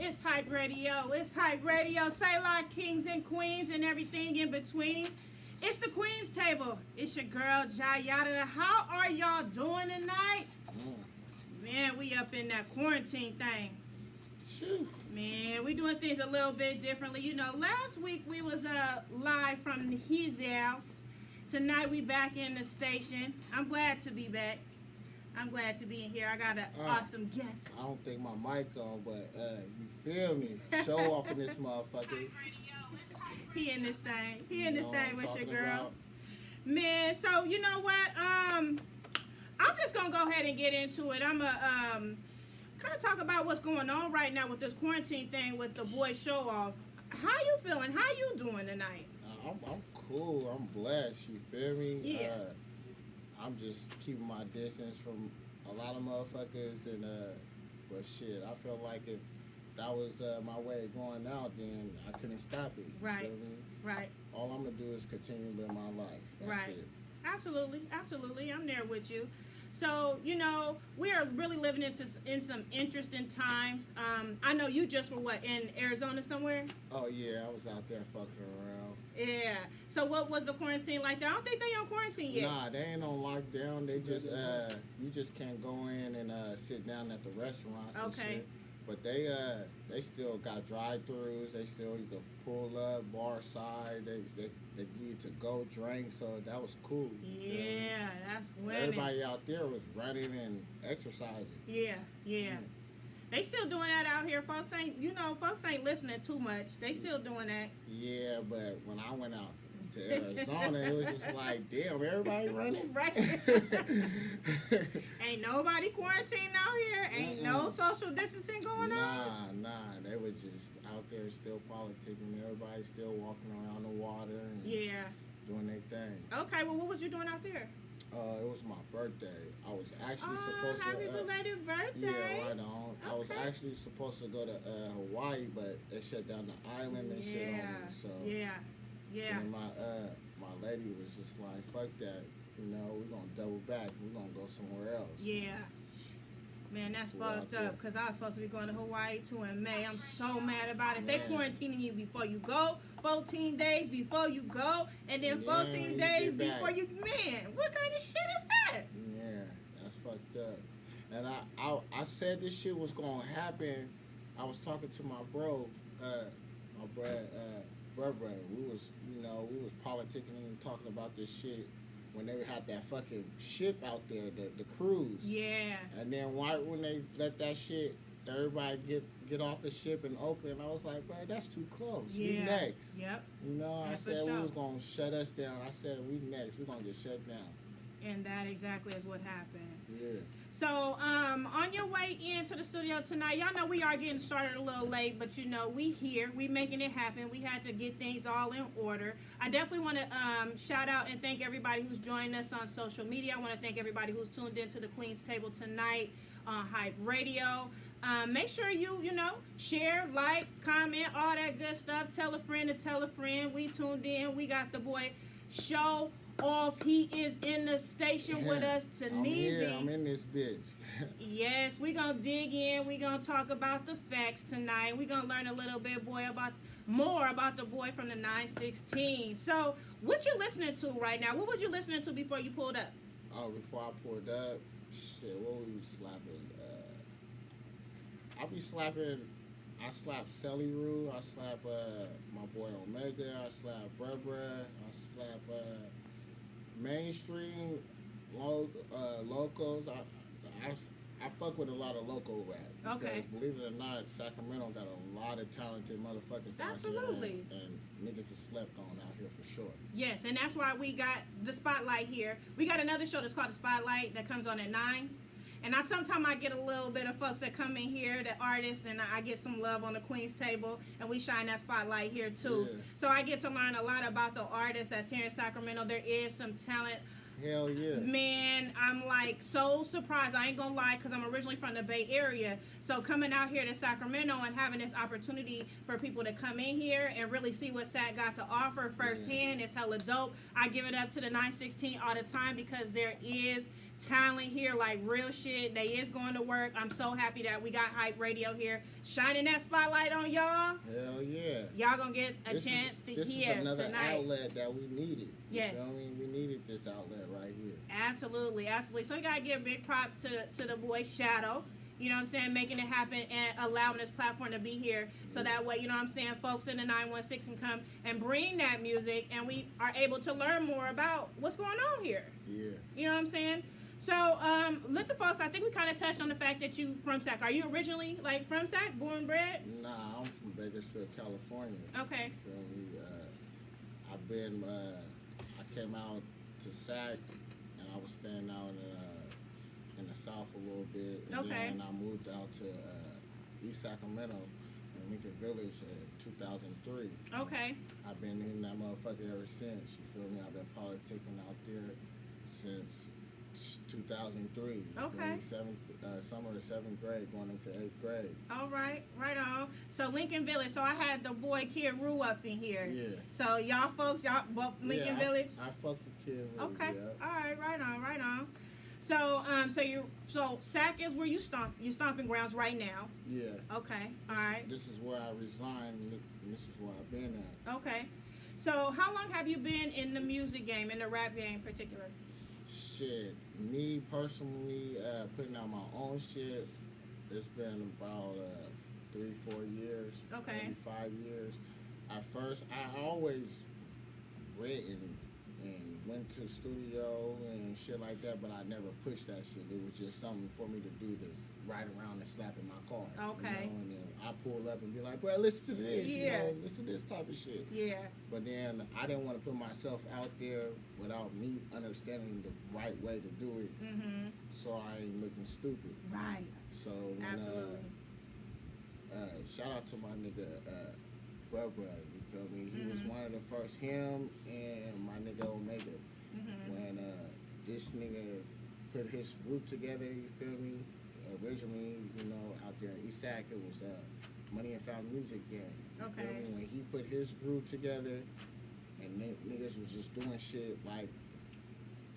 It's Hype Radio. It's Hype Radio. Say like kings and queens and everything in between. It's the Queen's Table. It's your girl, Jayada. How are y'all doing tonight? Man, we up in that quarantine thing. Shoot. Man, we doing things a little bit differently. You know, last week we was live from his house. Tonight we back in the station. I'm glad to be back. I'm glad to be in here. I got an awesome guest. I don't think my mic on, but you feel me? Showoff in this motherfucker. He in this thing. He in this thing with your girl. About. Man, so you know what? I'm just gonna go ahead and get into it. I'm gonna kind of talk about what's going on right now with this quarantine thing with the boy Showoff. How you feeling? How you doing tonight? I'm cool. I'm blessed. You feel me? Yeah. I'm just keeping my distance from a lot of motherfuckers, and but shit, I feel like if that was my way of going out, then I couldn't stop it. You Right. feel me? Right. All I'm gonna do is continue to live my life. That's Right. it. Absolutely. I'm there with you. So, you know, we are really living in some interesting times. I know you just were, in Arizona somewhere? Oh, yeah, I was out there fucking around. Yeah. So what was the quarantine like there? I don't think they on quarantine yet. Nah, they ain't on lockdown. They just, you just can't go in and sit down at the restaurants and Okay. shit. But they still got drive-thrus. They still, you can pull up, bar side. They give you to go drink, so that was cool. Yeah, that's winning. Everybody out there was running and exercising. Yeah. They still doing that out here. Folks ain't listening too much. They still doing that. Yeah, but when I went out to Arizona, it was just like, damn, everybody running. Right. Ain't nobody quarantined out here. Ain't no social distancing going on. Nah, they were just out there still politicking. Everybody still walking around the water and doing their thing. Okay, well, what was you doing out there? It was my birthday. I was actually supposed to. Happy belated birthday. Yeah, right on. I was actually supposed to go to Hawaii, but they shut down the island and shit on me. So Yeah. And my lady was just like, fuck that. You know, we're gonna double back. We're gonna go somewhere else. Yeah. Man, that's So fucked up, because I was supposed to be going to Hawaii too in May. I'm so mad about it. They Man. quarantining you before you go, 14 days before you go, and then 14 days you get before back. you... Man, what kind of shit is that? Yeah, that's fucked up. And I said this shit was gonna happen. I was talking to my bro, we was politicking and talking about this shit when they had that fucking ship out there, the cruise. Yeah. And then when they let that shit, everybody get off the ship in Oakland, I was like, bro, that's too close. We next. Yep. You know, Yeah, I for said sure. we was gonna shut us down. I said we next. We're gonna get shut down. And that exactly is what happened. Yeah. So, on your way into the studio tonight, y'all know we are getting started a little late, but you know, we here, we making it happen. We had to get things all in order. I definitely want to shout out and thank everybody who's joined us on social media. I want to thank everybody who's tuned into the Queen's Table tonight on Hype Radio. Make sure you share, like, comment, all that good stuff. Tell a friend to tell a friend. We tuned in. We got the boy Showoff. He is in the station with us tonight. I'm in this bitch. Yes, we're going to dig in. We're going to talk about the facts tonight. We're going to learn a little bit, more about the boy from the 916. So, what you listening to right now? What was you listening to before you pulled up? Oh, before I pulled up, shit, what were we slapping? I slap Selly Roo, I slap my boy Omega, I slap Bruh, I slap mainstream locals. I fuck with a lot of local rap. Okay. Because believe it or not, Sacramento got a lot of talented motherfuckers Absolutely. out here. And niggas is slept on out here for sure. Yes, and that's why we got the Spotlight here. We got another show that's called The Spotlight that comes on at 9. And sometimes I get a little bit of folks that come in here, the artists, and I get some love on the Queen's Table, and we shine that spotlight here too. Yeah. So I get to learn a lot about the artists that's here in Sacramento. There is some talent. Hell yeah. Man, I'm like so surprised. I ain't gonna lie, because I'm originally from the Bay Area. So coming out here to Sacramento and having this opportunity for people to come in here and really see what Sac got to offer firsthand is hella dope. I give it up to the 916 all the time, because there is talent here, like real shit. They is going to work. I'm so happy that we got Hype Radio here, shining that spotlight on y'all. Hell yeah. Y'all gonna get a chance to this hear is another tonight. outlet that we needed. Yes. You know what I mean? We needed this outlet right here. Absolutely, absolutely. So you gotta give big props to the boy Shadow. You know what I'm saying? Making it happen and allowing this platform to be here. So that way, you know what I'm saying, folks in the 916 can come and bring that music and we are able to learn more about what's going on here. Yeah. You know what I'm saying? So, let the folks, I think we kind of touched on the fact that you from Sac. Are you originally, like, from Sac, born and bred? Nah, I'm from Bakersfield, California. Okay. You feel me? I came out to Sac and I was staying out in the South a little bit. And Okay. then I moved out to East Sacramento in Lincoln Village in 2003. Okay. I've been in that motherfucker ever since. You feel me? I've been politicking out there since 2003. You feel Okay. me? Summer of 7th grade, going into 8th grade. All right. Right on. So, Lincoln Village. So, I had the boy Kid Rue up in here. Yeah. So, y'all folks, y'all, both Lincoln Village? I fuck with Kid Rue, Okay. yeah. All right. Right on. Right on. So, so Sac is where you stomping grounds right now. Yeah. Okay. All right. This is where I resigned, and this is where I've been at. Okay. So, how long have you been in the music game, in the rap game in particular? Shit, me personally, putting out my own shit, it's been about 3-4 years, Okay. maybe 5 years. At first, I always written and went to studio and shit like that, but I never pushed that shit. It was just something for me to do, to ride around and slap in my car. Okay. You know? And then I pull up and be like, bro, listen to this, Yeah. you know, listen to this type of shit. Yeah. But then I didn't want to put myself out there without me understanding the right way to do it, Mm-hmm. so I ain't looking stupid. Right. So when, Absolutely. shout out to my nigga Bruh, you feel me? He was one of the first, him and my nigga Omega. Mm-hmm. When this nigga put his group together, you feel me? Originally, you know, out there in East Sac, it was Money and Found Music Gang. You Okay. feel me? When he put his group together, and niggas was just doing shit like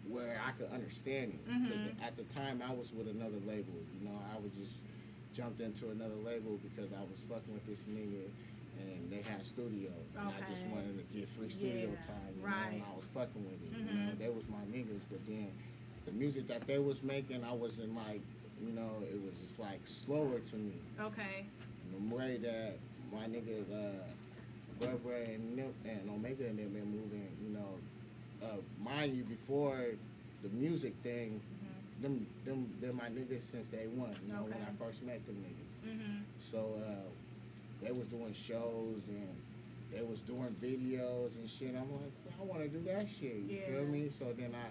where I could understand it. 'Cause at the time, I was with another label. You know, I was just jumped into another label because I was fucking with this nigga. And they had studio, and I just Okay. wanted to get free studio Yeah, time, you right. know, and I was fucking with it. You know, they was my niggas, but then the music that they was making, I wasn't like, you know, it was just like slower to me. Okay. The way that my niggas, Bubba and Omega and them been moving, you know, mind you, before the music thing, them my niggas since day one. You know, when Okay. I first met them niggas. Mm-hmm. So they was doing shows and they was doing videos and shit. I'm like, I want to do that shit. You Yeah. feel me? So then I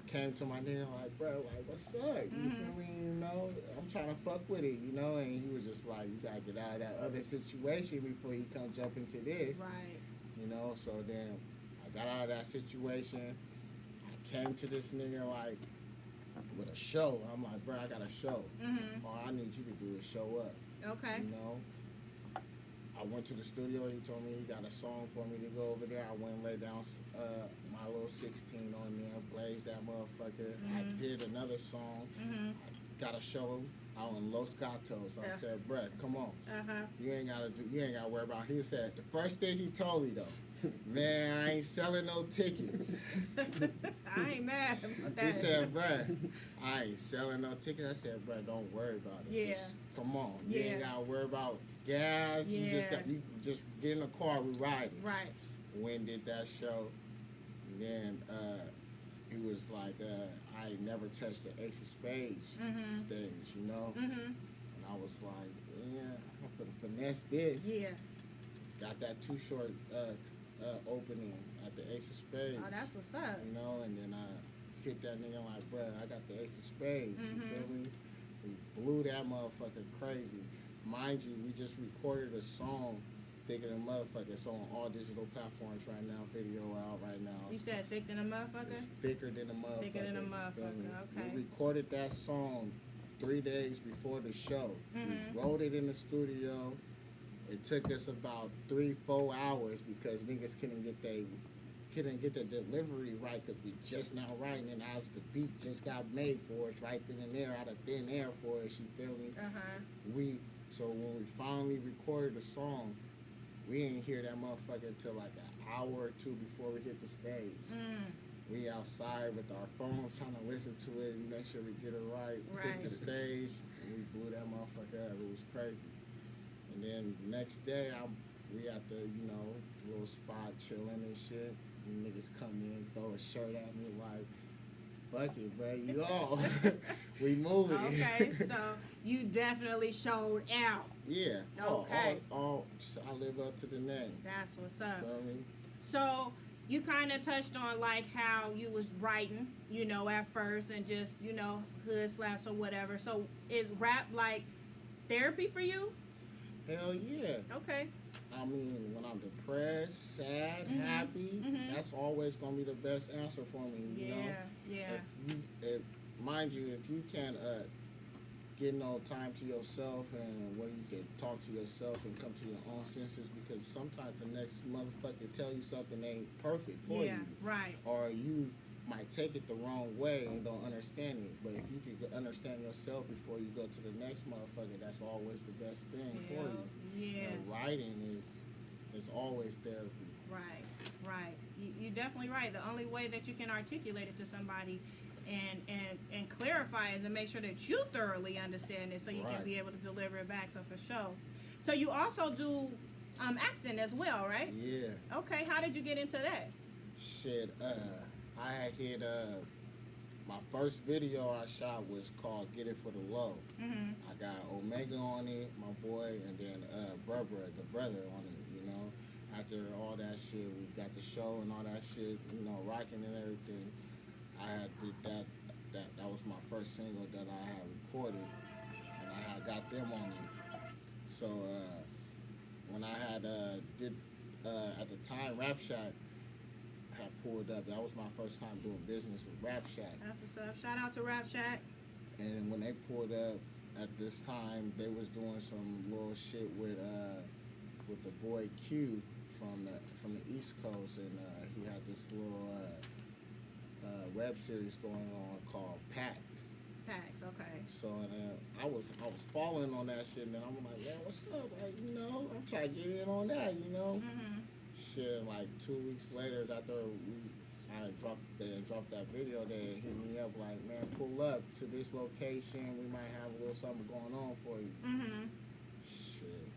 came to my nigga like, bro, like, what's up? You feel me? You know, I'm trying to fuck with it, you know? And he was just like, you gotta get out of that other situation before you come jump into this. Right. You know, so then I got out of that situation. I came to this nigga like with a show. I'm like, bro, I got a show. Mm-hmm. All I need you to do is show up. Okay. You know, I went to the studio. He told me he got a song for me to go over there. I went and laid down my little 16 on there, blazed that motherfucker. I did another song. I got a show out in Los Gatos. I said, bruh, come on. You ain't gotta worry about it. He said, the first thing he told me though, man, I ain't selling no tickets. I ain't mad about that. He said, bruh, I ain't selling no tickets. I said, bruh, don't worry about it. Yeah. Just come on. You Yeah. ain't gotta worry about gas. You just get in the car, we riding. Right. Went did that show. And then he was like, I ain't never touched the Ace of Spades stage, you know? And I was like, yeah, I'm finna finesse this. Yeah. Got that Too Short opening at the Ace of Spades. Oh, that's what's up. You know, and then I hit that nigga like, bruh, I got the Ace of Spades. You feel me? We blew that motherfucker crazy. Mind you, we just recorded a song, Thicker Than Motherfucker. It's on all digital platforms right now, video out right now. You said thick than a motherfucker? It's Thicker Than a Motherfucker. Thicker Than a you feel Motherfucker, me? okay. We recorded that song 3 days before the show. We wrote it in the studio. It took us about 3-4 hours because niggas couldn't get their couldn't get the delivery right because we just now writing, and as the beat just got made for us right then and there out of thin air for us, you feel me? So when we finally recorded the song, we didn't hear that motherfucker until like an hour or two before we hit the stage. We outside with our phones trying to listen to it and make sure we get it right. Hit the stage, and we blew that motherfucker up. It was crazy. And then the next day, we at the, you know, little spot chilling and shit. And niggas come in, throw a shirt at me like, fuck it, bro, you all. We moving. Okay, so you definitely showed out. Yeah. Okay. I live up to the name. That's what's up. Feel me? So you kind of touched on like how you was writing, you know, at first and just, you know, hood slaps or whatever. So is rap like therapy for you? Hell yeah. Okay. I mean, when I'm depressed, sad, happy, that's always gonna be the best answer for me. You know? Mind you, if you can't get no time to yourself and where you can talk to yourself and come to your own senses, because sometimes the next motherfucker tell you something ain't perfect for you. Right. Or you might take it the wrong way and don't understand it. But if you can understand yourself before you go to the next motherfucker, that's always the best thing for you. Yeah. And writing is always therapy. Right. You're definitely right. The only way that you can articulate it to somebody and clarify is to make sure that you thoroughly understand it so you can be able to deliver it back. So for sure. So you also do acting as well, right? Yeah. Okay. How did you get into that? Shit, I had hit my first video I shot was called Get It For The Low. I got Omega on it, my boy, and then Berbera, the brother, on it, you know. After all that shit, we got the show and all that shit, you know, rocking and everything. I had did that was my first single that I had recorded, and I had got them on it. So when I had did at the time Rap Shack had pulled up, that was my first time doing business with Rap Shack. That's what's up. Shout out to Rap Shack. And when they pulled up at this time, they was doing some little shit with the boy Q from the East Coast, and he had this little web series going on called Packs. Okay. So I was following on that shit, and then I'm like, man, what's up? Like, you know, I'm trying to get in on that, you know. Shit, like 2 weeks later, after I dropped that video, they hit me up like, man, pull up to this location. We might have a little something going on for you. Shit.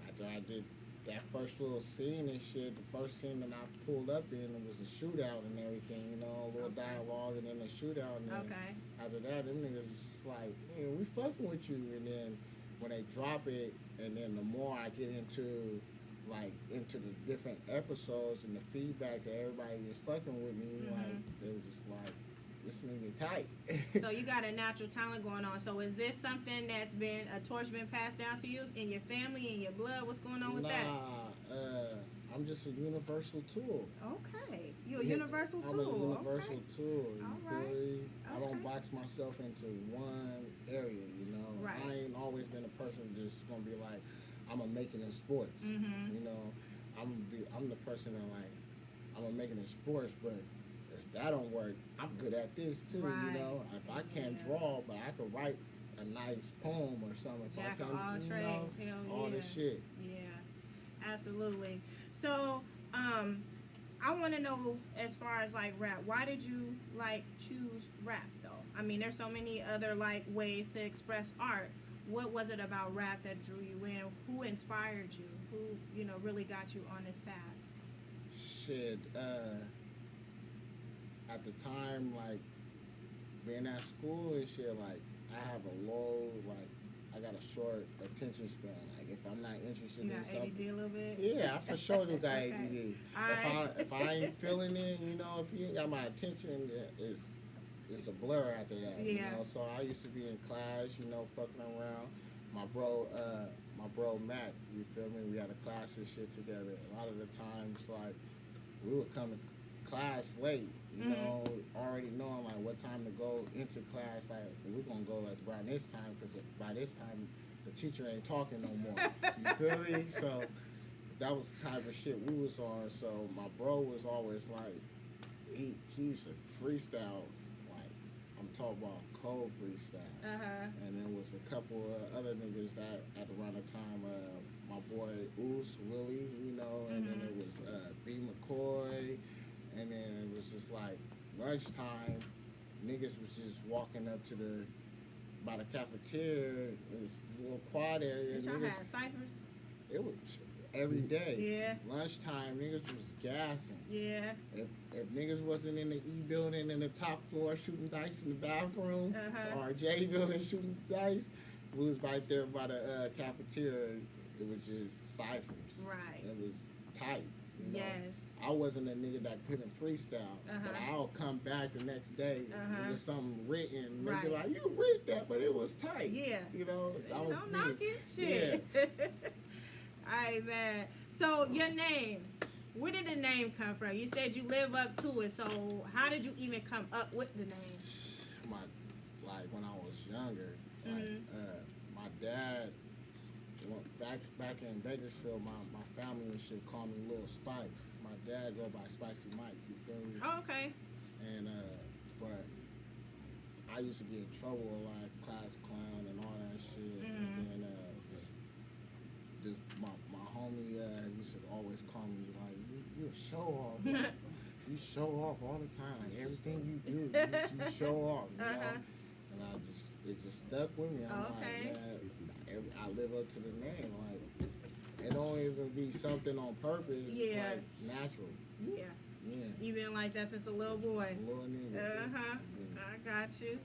After I did that first little scene and shit, the first scene that I pulled up in, it was a shootout and everything, you know, a little dialogue and then a shootout. And then after that, them niggas was just like, man, we fucking with you. And then when they drop it, and then the more I get into the different episodes and the feedback that everybody is fucking with me, like, they was just like, this nigga tight. So you got a natural talent going on. So is this something that's been a torch been passed down to you in your family, in your blood? What's going on with that? I'm just a universal tool. Okay, you a universal tool. I'm a universal tool. All right. I don't box myself into one area, you know. Right. I ain't always been a person that's gonna be like, I'm gonna make it in sports. You know, I'm the person that like, I'm gonna make it in sports, but if that don't work, I'm good at this too. You know, if I can't draw, but I can write a nice poem or something. If Jack I of can, all trades, all this shit. Yeah, absolutely. So, I want to know, as far as like rap, why did you like choose rap though? I mean, there's so many other like ways to express art. What was it about rap that drew you in? Who inspired you? Who, you know, really got you on this path? Shit, at the time, like, being at school and shit, like, I have a low, like, I got a short attention span. Like, if I'm not interested in something. ADD a little bit? Yeah, I for sure do got Okay. ADD. Alright. If I ain't feeling it, you know, if you ain't got my attention, it's a blur after that. You know, so I used to be in class, you know, fucking around. My bro Matt, you feel me? We had a class and shit together. A lot of the times, like, we would come to class late, you know, already knowing like what time to go into class. Like, we're gonna go at around this time, because by this time the teacher ain't talking no more. You feel me? So that was the type of shit we was on. So my bro was always like, he used to freestyle, like I'm talking about cold freestyle. And there was a couple of other niggas that at around the time, my boy Oos Willie, you know, and then it was B McCoy, and then it was just like lunchtime, niggas was just walking up to the by the cafeteria. It was a little quad area. Did y'all Niggas, have ciphers? it was every day. Yeah. Lunchtime, niggas was gassing. Yeah. If niggas wasn't in the E building in the top floor shooting dice in the bathroom, or J building shooting dice, we was right there by the cafeteria. It was just ciphers. Right. It was tight. You know? Yes. I wasn't a nigga that couldn't freestyle, but I'll come back the next day with something written. And they be like, "You read that, but it was tight." Yeah. You know, that was Don't me. knock it. Shit. Yeah. Alright, man. So your name, where did the name come from? You said you live up to it. So how did you even come up with the name? Like when I was younger, like my dad. Back in Bakersfield, my family and shit called me Little Spice. My dad go by Spicy Mike. You feel me? Oh, okay. And but I used to get in trouble a lot, class clown and all that shit. And this my homie used to always call me like, you a show off. You show off all the time. Like everything you do, you show off. You know? And it just stuck with me. I'm like, man, I live up to the name. Like, it don't even be something on purpose. It's like natural. Yeah. Yeah. You been like that since a little boy. Little nigga. I got you.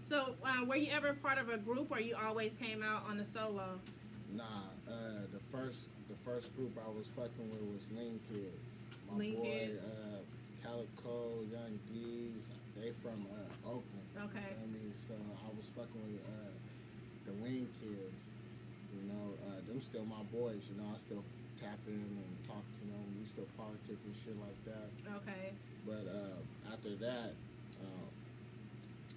So, were you ever part of a group, or you always came out on the solo? Nah. The first group I was fucking with was Lean Kids. My Lean boy, Kids. Calico, Young D's. They from Oakland. Okay. You know what I mean? So I was fucking with the Lean Kids. You know, them still my boys. You know, I still tap in and talk to them. We still politic and shit like that. Okay. But after that,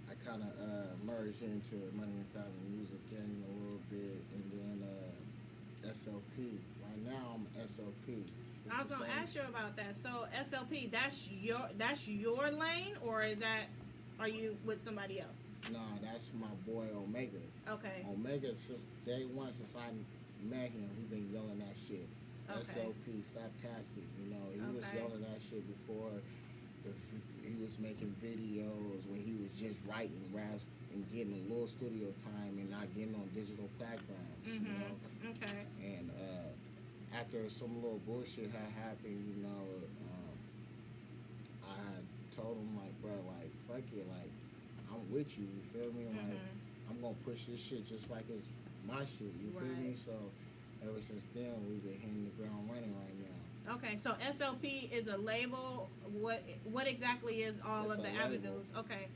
I kind of merged into Money and Family Music Gang a little bit, and then SLP. Right now, I'm SLP. I was gonna ask you about that. So SLP, that's your lane, or are you with somebody else? Nah, that's my boy Omega. Okay. Omega, since day one, since I met him, he been yelling that shit. Okay. SLP, Slaptastic, you know, he was yelling that shit before he was making videos, when he was just writing raps and getting a little studio time and not getting on digital platforms, you know? Okay. And after some little bullshit had happened, you know, I had told him, like, bro, like, fuck it, like, I'm with you, you feel me? Like, I'm gonna push this shit just like it's my shit, you feel me? So ever since then, we've been hitting the ground running right now. Okay, so SLP is a label. What exactly is all It's of the a label. avenues? Okay,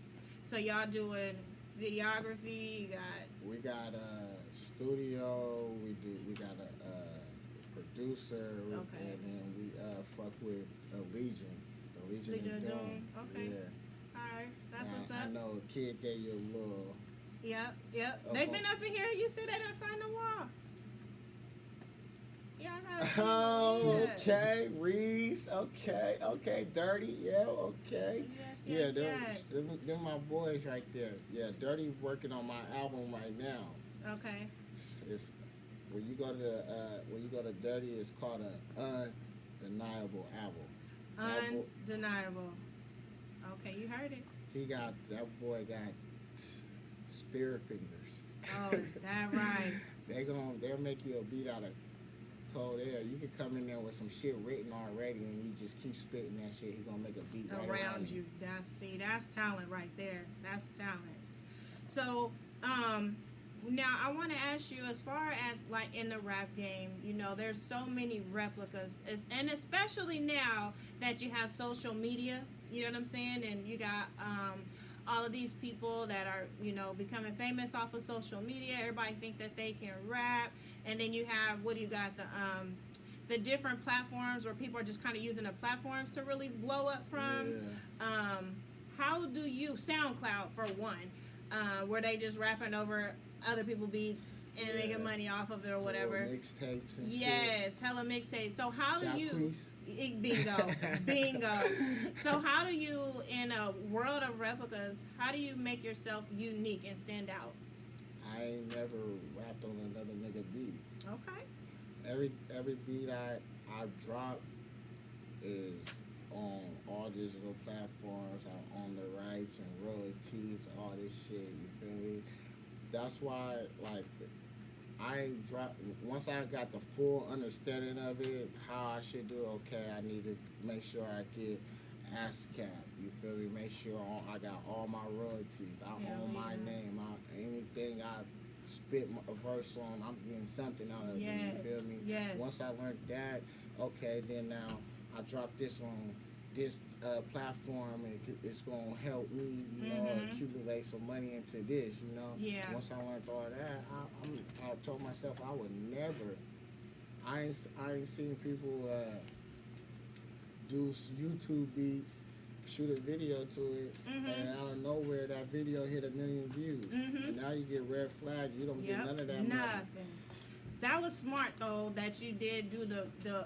so y'all doing videography? We got a studio. We got a producer. Okay. And then we fuck with Legion. The Legion of Doom. Okay. Yeah. All right, that's Now, what's up. I know a kid gave you a little. Yep. Uh-oh. They've been up in here. You see that outside the wall? Yeah, I got Oh, okay, Reese. Okay, Dirty. Yeah, okay. Yes, Them my boys right there. Yeah, Dirty working on my album right now. Okay. It's when you go to Dirty, it's called an undeniable album. Undeniable. Okay, you heard it. That boy got spirit fingers. Oh, is that right? They'll make you a beat out of cold air. You can come in there with some shit written already, and you just keep spitting that shit. He gonna make a beat right around you. That's talent right there. That's talent. So, now I want to ask you, as far as like in the rap game, you know, there's so many replicas, and especially now that you have social media. You know what I'm saying? And you got all of these people that are, you know, becoming famous off of social media. Everybody think that they can rap, and then you have the different platforms where people are just kind of using the platforms to really blow up from. Yeah. How do you SoundCloud for one, where they just rapping over other people's beats? and making money off of it or whatever. Mixtapes and shit. Yes, hella mixtapes. So how do you? Kweens. Bingo, bingo. So how do you, in a world of replicas, how do you make yourself unique and stand out? I ain't never rapped on another nigga beat. Okay. Every beat I drop is on all digital platforms. I own the rights and royalties, all this shit. You feel me? That's why, like, I ain't drop. Once I got the full understanding of it, how I should do. Okay, I need to make sure I get ASCAP. You feel me? Make sure I got all my royalties. I own my name. Anything I spit a verse on, I'm getting something out of it. You feel me? Yes. Once I learned that, okay, then now I drop this on this platform, and it's gonna help me, you know, accumulate some money into this, you know. Yeah. Once I learned all that, I told myself I would never. I ain't seen people do YouTube beats, shoot a video to it, and out of nowhere that video hit 1 million views. And now you get red flag. You don't get none of that money. That was smart though that you did do the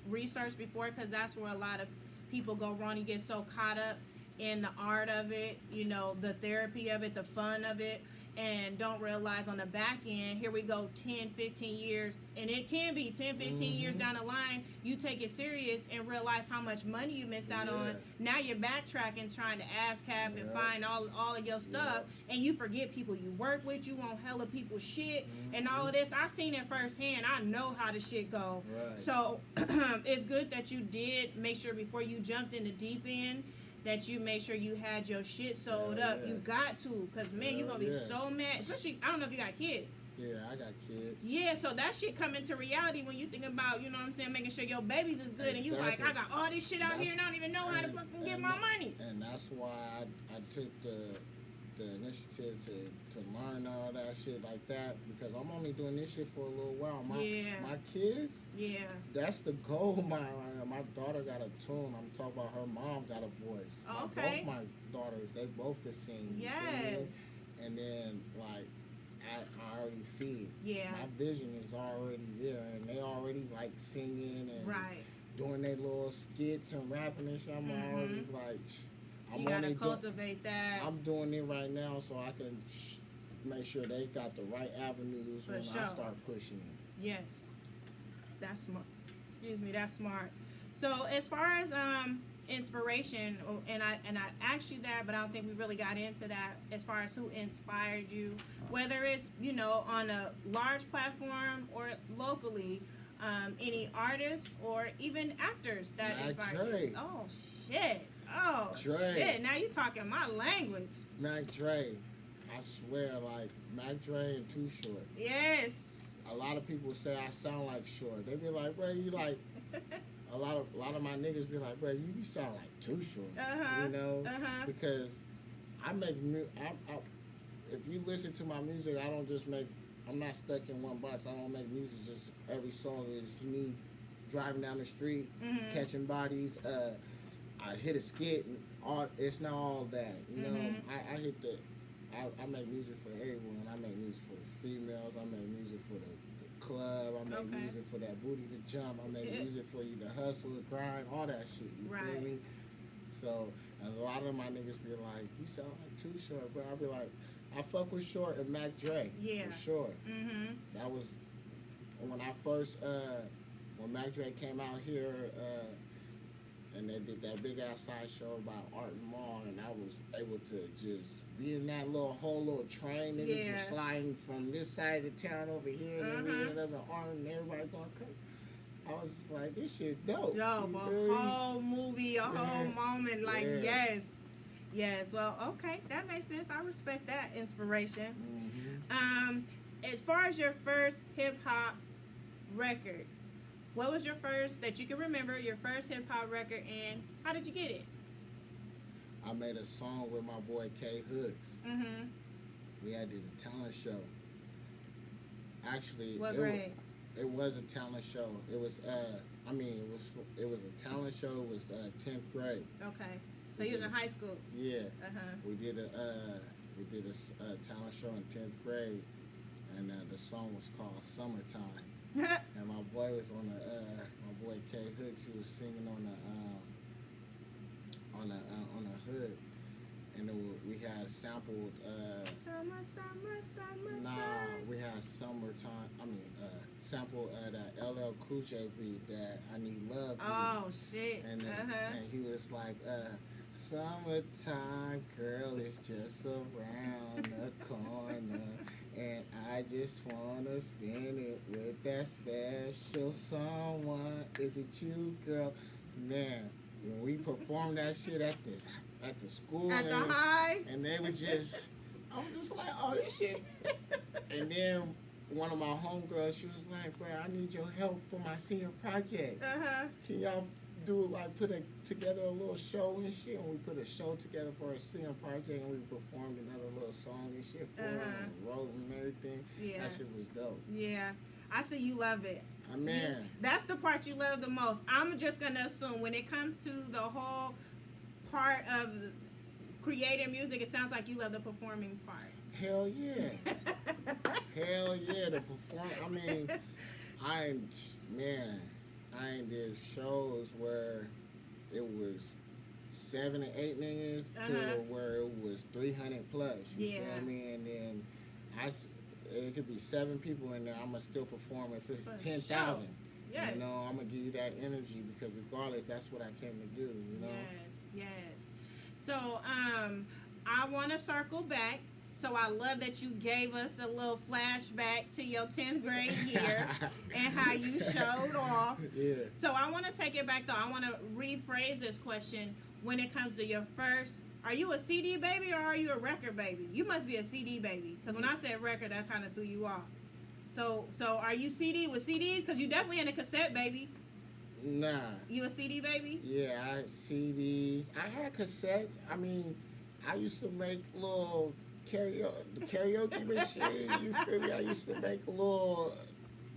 research before, because that's where a lot of people go wrong. You get so caught up in the art of it, you know, the therapy of it, the fun of it, and don't realize on the back end, here we go 10, 15 years, and it can be 10, 15 years down the line, you take it serious and realize how much money you missed out on. Now you're backtracking, trying to ASCAP and find all of your stuff, and you forget people you work with, you want hella people's shit, and all of this. I seen it firsthand. I know how the shit go. So it's good that you did make sure before you jumped in the deep end that you made sure you had your shit sold up. You got to, because man, you're gonna be so mad, especially, I don't know if you got kids. Yeah, I got kids. Yeah, so that shit come into reality when you think about, you know what I'm saying, making sure your babies is good, and you like, I got all this shit out here and I don't even know how to fucking get my money. And that's why I took the initiative to learn all that shit like that, because I'm only doing this shit for a little while. My kids, that's the goal of mine right now. My daughter got a tune. I'm talking about her mom got a voice. Okay. Both my daughters, they both could sing. Yes. And then, like, I already see it. Yeah. My vision is already there, and they already, like, singing and doing their little skits and rapping and shit. I'm already, like... You gotta cultivate that. I'm doing it right now so I can make sure they got the right avenues when I start pushing it. Yes, that's smart. Excuse me, that's smart. So as far as inspiration, and I asked you that, but I don't think we really got into that. As far as who inspired you, whether it's, you know, on a large platform or locally, any artists or even actors that inspired you. Oh shit. Oh, Dre. shit. Now you talking my language. Mac Dre. I swear, like, Mac Dre and Too Short. Yes. A lot of people say I sound like Short. They be like, bro, you like... a lot of my niggas be like, bro, you be sound like Too Short. You know? Because I make... if you listen to my music, I don't just make... I'm not stuck in one box. I don't make music just... Every song is me driving down the street, catching bodies, I hit a skit, and it's not all that, you know. I hit the, I make music for everyone. I make music for the females. I make music for the club. I make music for that booty to jump. I make music for you to hustle, to grind, all that shit. You feel me? So, and a lot of my niggas be like, you sound like Too Short, bro. I be like, I fuck with Short and Mac Dre, for sure. That was when I first, when Mac Dre came out here. And they did that big ass sideshow about Art and Mall, and I was able to just be in that whole little train. Niggas were sliding from this side of the town over here, and then we ended up in Art, and everybody going crazy. I was just like, this shit dope. Dope, a whole movie, a whole moment, like, yes. Well, okay, that makes sense. I respect that inspiration. As far as your first hip-hop record, what was your first, that you can remember, your first hip-hop record, and how did you get it? I made a song with my boy K Hooks. We had a talent show. Actually, what grade? It was a talent show. It was, it was a talent show. It was 10th grade. Okay. So you was in high school? Yeah. We did a talent show in 10th grade. and the song was called "Summertime." And my boy was on my boy K Hooks. He was singing on the hood, and we had sampled. Summer, summer, summertime. Nah, we had "Summertime." I mean, sampled that LL Cool J beat, that "I Need Love" beat. Oh shit. And he was like, "Summertime, girl, it's just around the corner, and I just wanna spend it with that special someone. Is it you, girl?" Man, when we performed that shit at the school, At the high. and they was just, I was just like, "Oh, this shit." And then one of my homegirls, she was like, "Bro, I need your help for my senior project. Can y'all put together a little show and shit?" And we put a show together for a senior project, and we performed another little song and shit for them, and wrote and everything. Yeah. That shit was dope. Yeah. I see you love it. Man. That's the part you love the most. I'm just gonna assume when it comes to the whole part of creating music, it sounds like you love the performing part. Hell yeah. Hell yeah. The perform. I mean, I ain't did shows where it was 7 and 8 niggas to where it was 300 plus. You feel me? And then it could be 7 people in there. I'ma still perform if it's 10,000. Yes. You know, I'm gonna give you that energy, because regardless, that's what I came to do. You know. Yes. So I want to circle back. So I love that you gave us a little flashback to your 10th grade year and how you showed off. Yeah. So I want to take it back, though. I want to rephrase this question when it comes to your first. Are you a CD baby or are you a record baby? You must be a CD baby, because when I said record, that kind of threw you off. So are you CD with CDs? Because you definitely in a cassette baby. Nah. You a CD baby? Yeah, I had CDs. I had cassettes. I mean, I used to make little karaoke machine. You feel me? I used to make little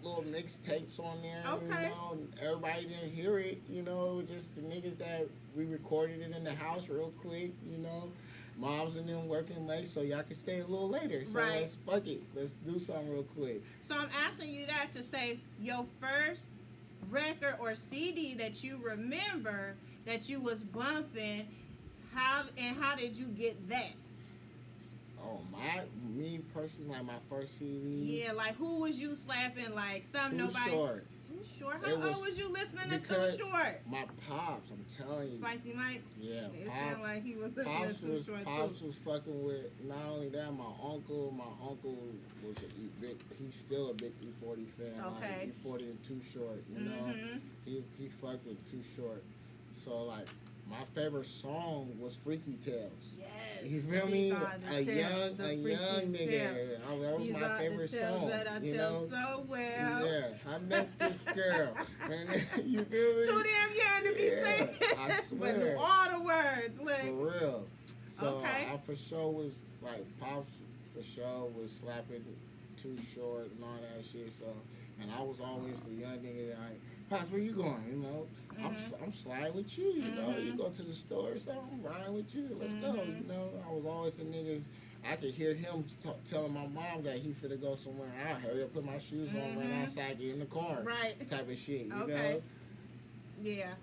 mixtapes on there. Okay. You know, and everybody didn't hear it. You know, it was just the niggas that we recorded it in the house real quick. You know, moms and them working late, so y'all can stay a little later. So Right. let's fuck it. Let's do something real quick. So I'm asking you that to say your first record or CD that you remember that you was bumping. How did you get that? Oh, me personally, like my first CD. Yeah, like who was you slapping? Like some Too nobody. Short. Too Short. How old was you listening to Too Short? My pops, I'm telling you. Spicy Mike. Yeah, It sounded like he was listening to Too Short Pops too. was fucking with, not only that, my uncle was he's still a big E40 fan. Okay. Like E40 and Too Short, you know. He fucked with Too Short. So like my favorite song was Freaky Tales. Yes. You feel me? A young nigga. That was my favorite song. That I you tell know? so well. Yeah, I met this girl. And you feel me? Too damn young to be saying. I swear. But knew all the words. Like, for real. So Okay. I for sure was like Pops for sure was slapping Too Short and all that shit. So, and I was always the young nigga that Pops, where you going? You know, I'm sliding with you. You know, you go to the store or something, I'm riding with you. Let's go. You know, I was always the niggas. I could hear him telling my mom that he finna go somewhere. I'll hurry up, put my shoes on, run outside, get in the car. Right. Type of shit. You Okay. know. Yeah.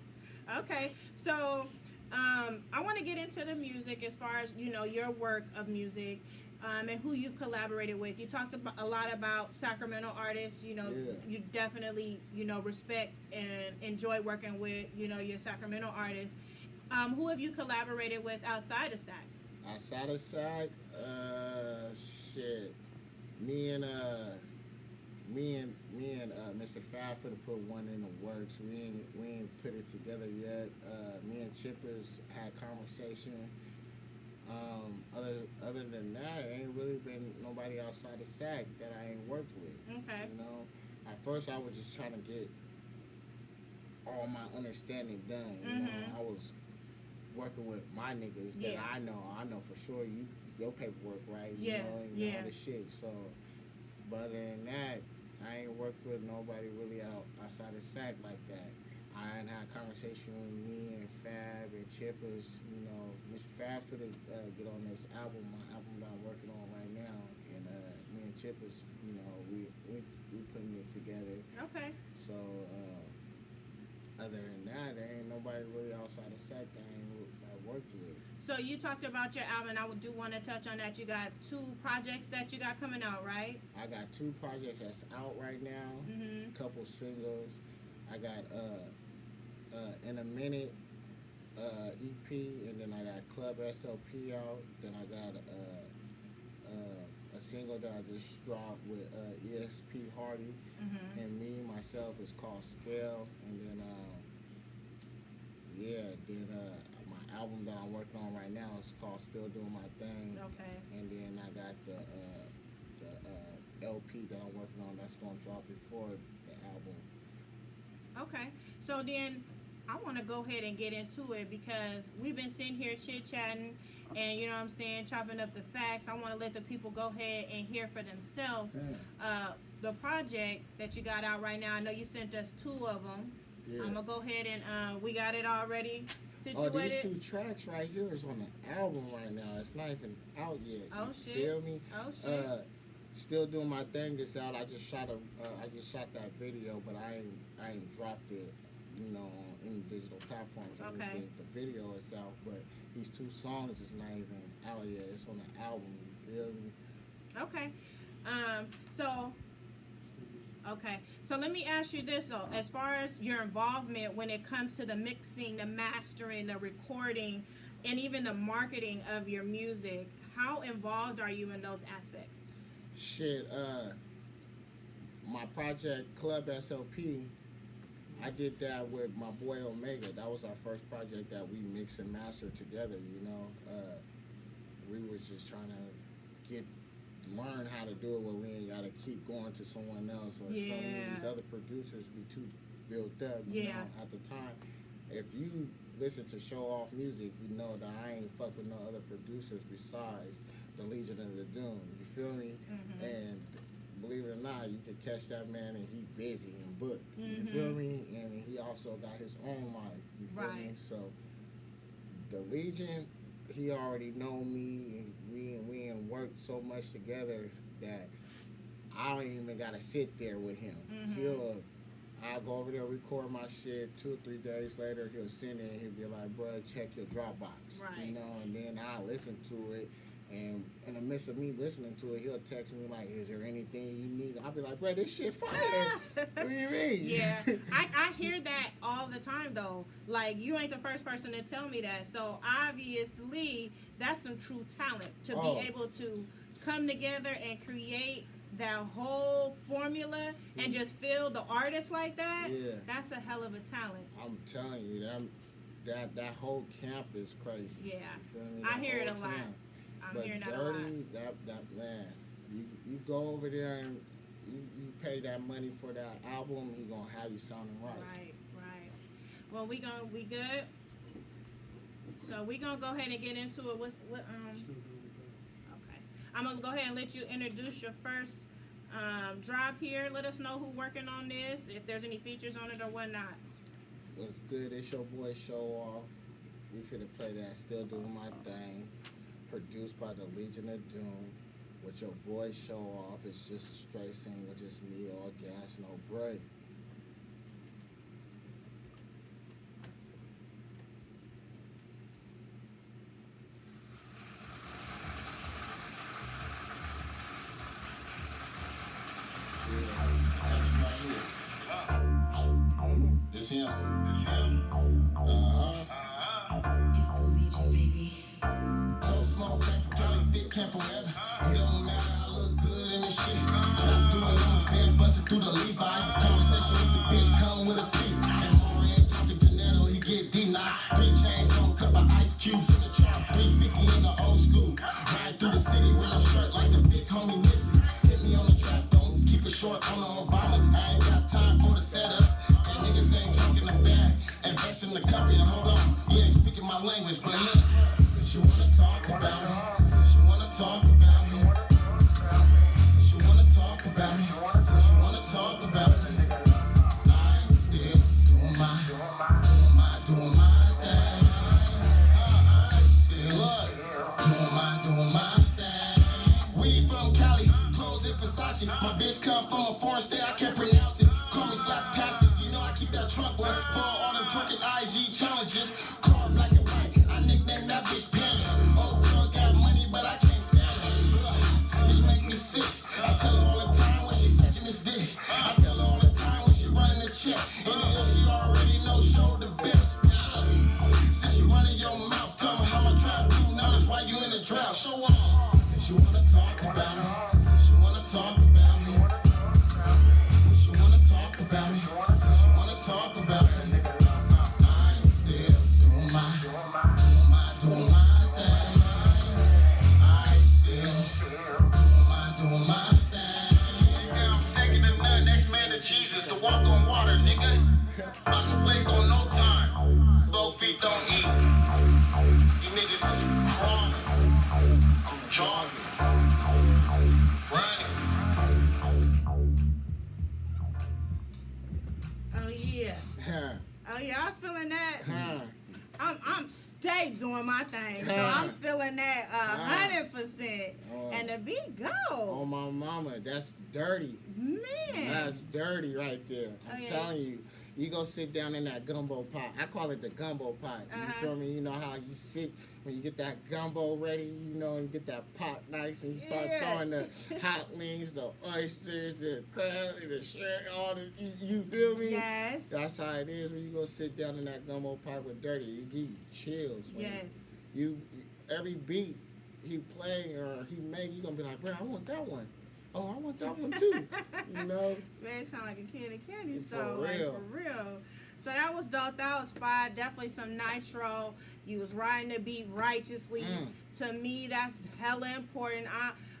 Okay. So, I want to get into the music as far as, you know, your work of music, and who you collaborated with. You talked a lot about Sacramento artists. You know, you definitely, you know, respect and enjoy working with, you know, your Sacramento artists. Who have you collaborated with outside of SAC? Outside of SAC, shit. Me and Mr. Fafford to put one in the works. We ain't put it together yet. Me and Chippers had conversation. Other than that, it ain't really been nobody outside of SAC that I ain't worked with. Okay. You know, at first I was just trying to get all my understanding done. You know, I was working with my niggas that I know for sure your paperwork right. You know, and all this shit. So, but other than that, I ain't worked with nobody really outside of SAC like that. I had a conversation with me and Fab and Chippers. You know, Mr. Fab for to get on this album, my album that I'm working on right now, and me and Chip is, we putting it together. Okay. So other than that, there ain't nobody really outside of Sac that worked with. So you talked about your album. I do want to touch on that. You got 2 projects that you got coming out, right? I got 2 projects that's out right now. Mm-hmm. Couple singles. I got In a Minute EP, and then I got Club SLP out. Then I got a single that I just dropped with ESP Hardy Mm-hmm. and me myself. It's called Scale, and then my album that I'm working on right now is called Still Doing My Thing. Okay. And then I got the LP that I'm working on that's gonna drop before the album. Okay. So then I want to go ahead and get into it because we've been sitting here chit-chatting and, you know what I'm saying, chopping up the facts. I want to let the people go ahead and hear for themselves. The project that you got out right now, I know you sent us 2 of them. Yeah. I'm going to go ahead and we got it already situated. Oh, these 2 tracks right here is on the album right now. It's not even out yet. Oh, you shit. Feel me? Oh, shit. Still Doing My Thing is out. I just shot that video, but I ain't dropped it, on any digital platforms. Okay. The video is out, but these 2 songs is not even out yet. It's on the album. You feel me? Okay. So let me ask you this though. As far as your involvement when it comes to the mixing, the mastering, the recording, and even the marketing of your music, how involved are you in those aspects? Shit, my project Club SLP, I did that with my boy Omega. That was our first project that we mixed and mastered together, We was just trying to learn how to do it where we ain't got to keep going to someone else or some of these other producers be too built up, at the time. If you listen to Showoff music, you know that I ain't fuck with no other producers besides the Legion of the Doom. You feel me? Mm-hmm. And believe it or not, you can catch that man and he busy and booked. Mm-hmm. You feel me? And he also got his own life. You feel me? So the Legion, he already know me. We ain't worked so much together that I don't even gotta sit there with him. Mm-hmm. I'll go over there, record my shit. 2 or 3 days later, he'll send it and he'll be like, "Bro, check your Dropbox." Right. And then I'll listen to it. And in the midst of me listening to it, he'll text me like, "Is there anything you need?" I'll be like, "Bro, this shit fire." What do you mean? Yeah, I hear that all the time though. Like, you ain't the first person to tell me that. So obviously, that's some true talent to be able to come together and create that whole formula and just feel the artist like that. Yeah. That's a hell of a talent. I'm telling you, that whole camp is crazy. Yeah, You feel me? I That hear it a whole lot. camp. I'm But hearing that a Dirty, lot. that man, you go over there and you pay that money for that album, he gonna have you sounding right. Right. Well, we good. So we gonna go ahead and get into it. Okay. I'm gonna go ahead and let you introduce your first drop here. Let us know who's working on this, if there's any features on it or whatnot. What's good? It's your boy Showoff. We finna play that Still Doing My Thing. Produced by the Legion of Doom. With your boy Showoff. It's just a straight single, just me, all gas, no break. This him. It's the Legion, baby. Cold smoke came from Cali, fit came from wherever. It don't matter, I look good in this shit. Chop through a lungs, bands busting through the Levi's. Conversation with the bitch, come with a fee. And Maureen talking Janetto, he get D-Knock. 3 chains on, couple ice cubes in the trap. 350 in the old school. Ride through the city with a shirt like the big homie Nipsey. Hit me on the trap, don't keep it short on the Obama. I ain't got time for the setup. And niggas ain't talking the bad. Invest in the company, hold on. You ain't speaking my language, but look. Since you wanna talk about me, since you wanna talk about me, since you wanna talk about me, since you wanna talk about me, I'm still doing my thing. I'm still doing my thing. We from Cali, clothes and trunk work for all them crooked IG challenges. Car black and white, I nicknamed that bitch Panda. Old girl got money, but I can't stand her. It make me sick. I tell her all the time when she sucking this dick. I tell her all the time when she running the check. And she already knows show the best. Since you running your mouth, tell me how I try to do knowledge while you in the drought. Show off. Since you wanna talk about me, since you wanna talk about me, since you wanna talk about me, since you wanna talk about me, I'm still doing my thing. I'm still doing my thing. I'm second to none, next man to Jesus, to walk on water, nigga. Hustle place on no time. Slow feet don't eat. You niggas is crawling. I'm jogging. Running. Oh yeah. Oh yeah, I was feeling that. I'm stay doing my thing, so I'm feeling that 100%. And the beat go. Oh my mama, that's dirty. Man. That's dirty right there. I'm yeah. telling you. You go sit down in that gumbo pot. I call it the gumbo pot. You feel me? You know how you sit when you get that gumbo ready, you know, you get that pot nice and you start throwing the hot wings, the oysters, the crab, the shrimp, all the, you feel me? Yes. That's how it is when you go sit down in that gumbo pot with dirty. You give you chills. Man. Yes. Every beat he play or he make, you gonna be like, bro, I want that one. Oh, I want that one too. You know? Man, it sound like a candy store. For Like, real. for real. So that was dope. That was fire. Definitely some nitro. You was riding the beat righteously. To me, that's hella important.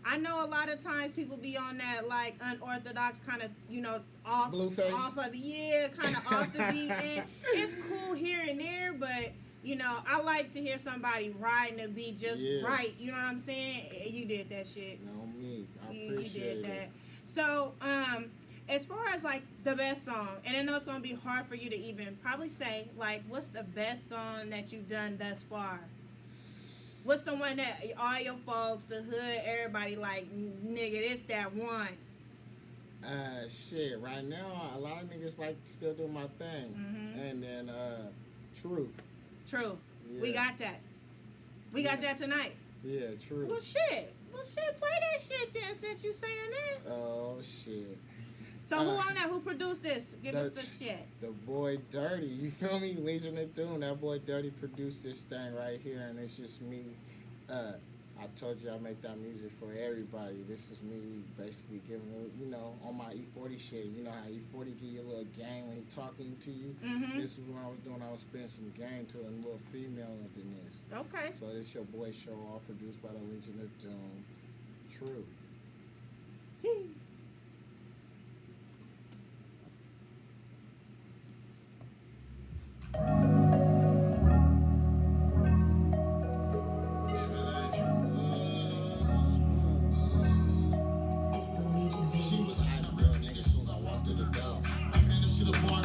I know a lot of times people be on that like unorthodox kind of, you know, off Blueface. off of the kind of off the beat. And it's cool here and there, but you know, I like to hear somebody riding the beat just right. You know what I'm saying? You did that shit. No, me. I You appreciate did that. it. So, as far as like the best song, and I know it's gonna be hard for you to even probably say, like, what's the best song that you've done thus far? What's the one that all your folks, the hood, everybody like, nigga, this that one? Shit. Right now, a lot of niggas like to still do my thing, and then True. True. Yeah. We got that. We got that tonight. Yeah, True. Well, shit. Play that shit then, since you saying that. Oh shit. So who on that? Who produced this? Give us the shit. The boy Dirty, you feel me? Legion of Doom. That boy Dirty produced this thing right here, and it's just me. I told you I make that music for everybody. This is me basically giving, you know, on my E40 shit. You know how E40 give you a little game when he talking to you? This is what I was doing. I was spitting some game to a little female up in this. Okay. So this your boy Showoff, produced by the Legion of Doom. True.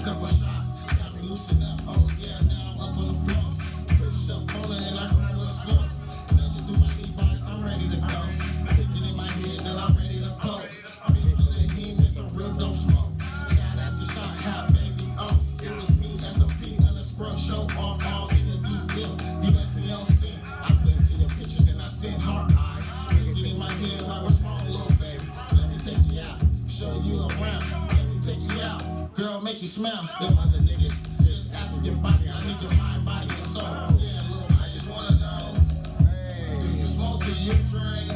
Couple shots, got me loosened up. Oh yeah, now I'm up on the floor. Push up on it and I grind real slow. Nudging through my Levi's, I'm ready to go. Thinking in my head, then I'm ready to pose. Big to the heme and some real dope smoke. Shot after shot, hot baby. Oh, it was me, S.O.P. on the scrub show off all in the detail. You left me on scene. I went to your pictures and I sent heart eyes. Thinking in my head, like what's wrong, little baby? Let me take you out, show you around. Let me take you out. Girl, make you smile. Them other niggas just after your body. I need your mind, body, and soul. Yeah, look, I just wanna know. Do you smoke? Do you drink?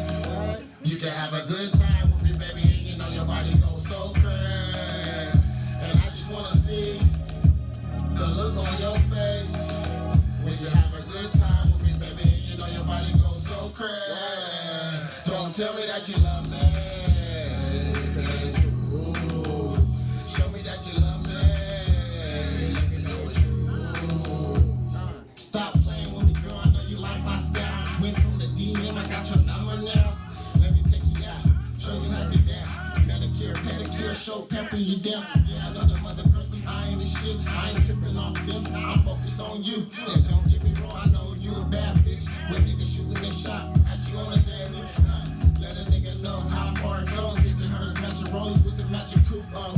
You can have a good time with me, baby, and you know your body goes so crazy. And I just wanna see the look on your face when you have a good time with me, baby, and you know your body goes so crazy. Don't tell me that you love me if it ain't true. Show me that you love me. Let me know it's true. Stop playing with me, girl. I know you like my style. Went from the DM, I got your number now. Let me take you out, show you how to get down. Manicure, pedicure, show pepping you down. Yeah, I know the mother girls behind this shit. I ain't tripping off them. I'm focused on you. And don't get me wrong, I know you a bad bitch. When niggas shooting a shot at you on a daily. Let a nigga know how far it goes. His and hers matching rolls with the matching coupe on.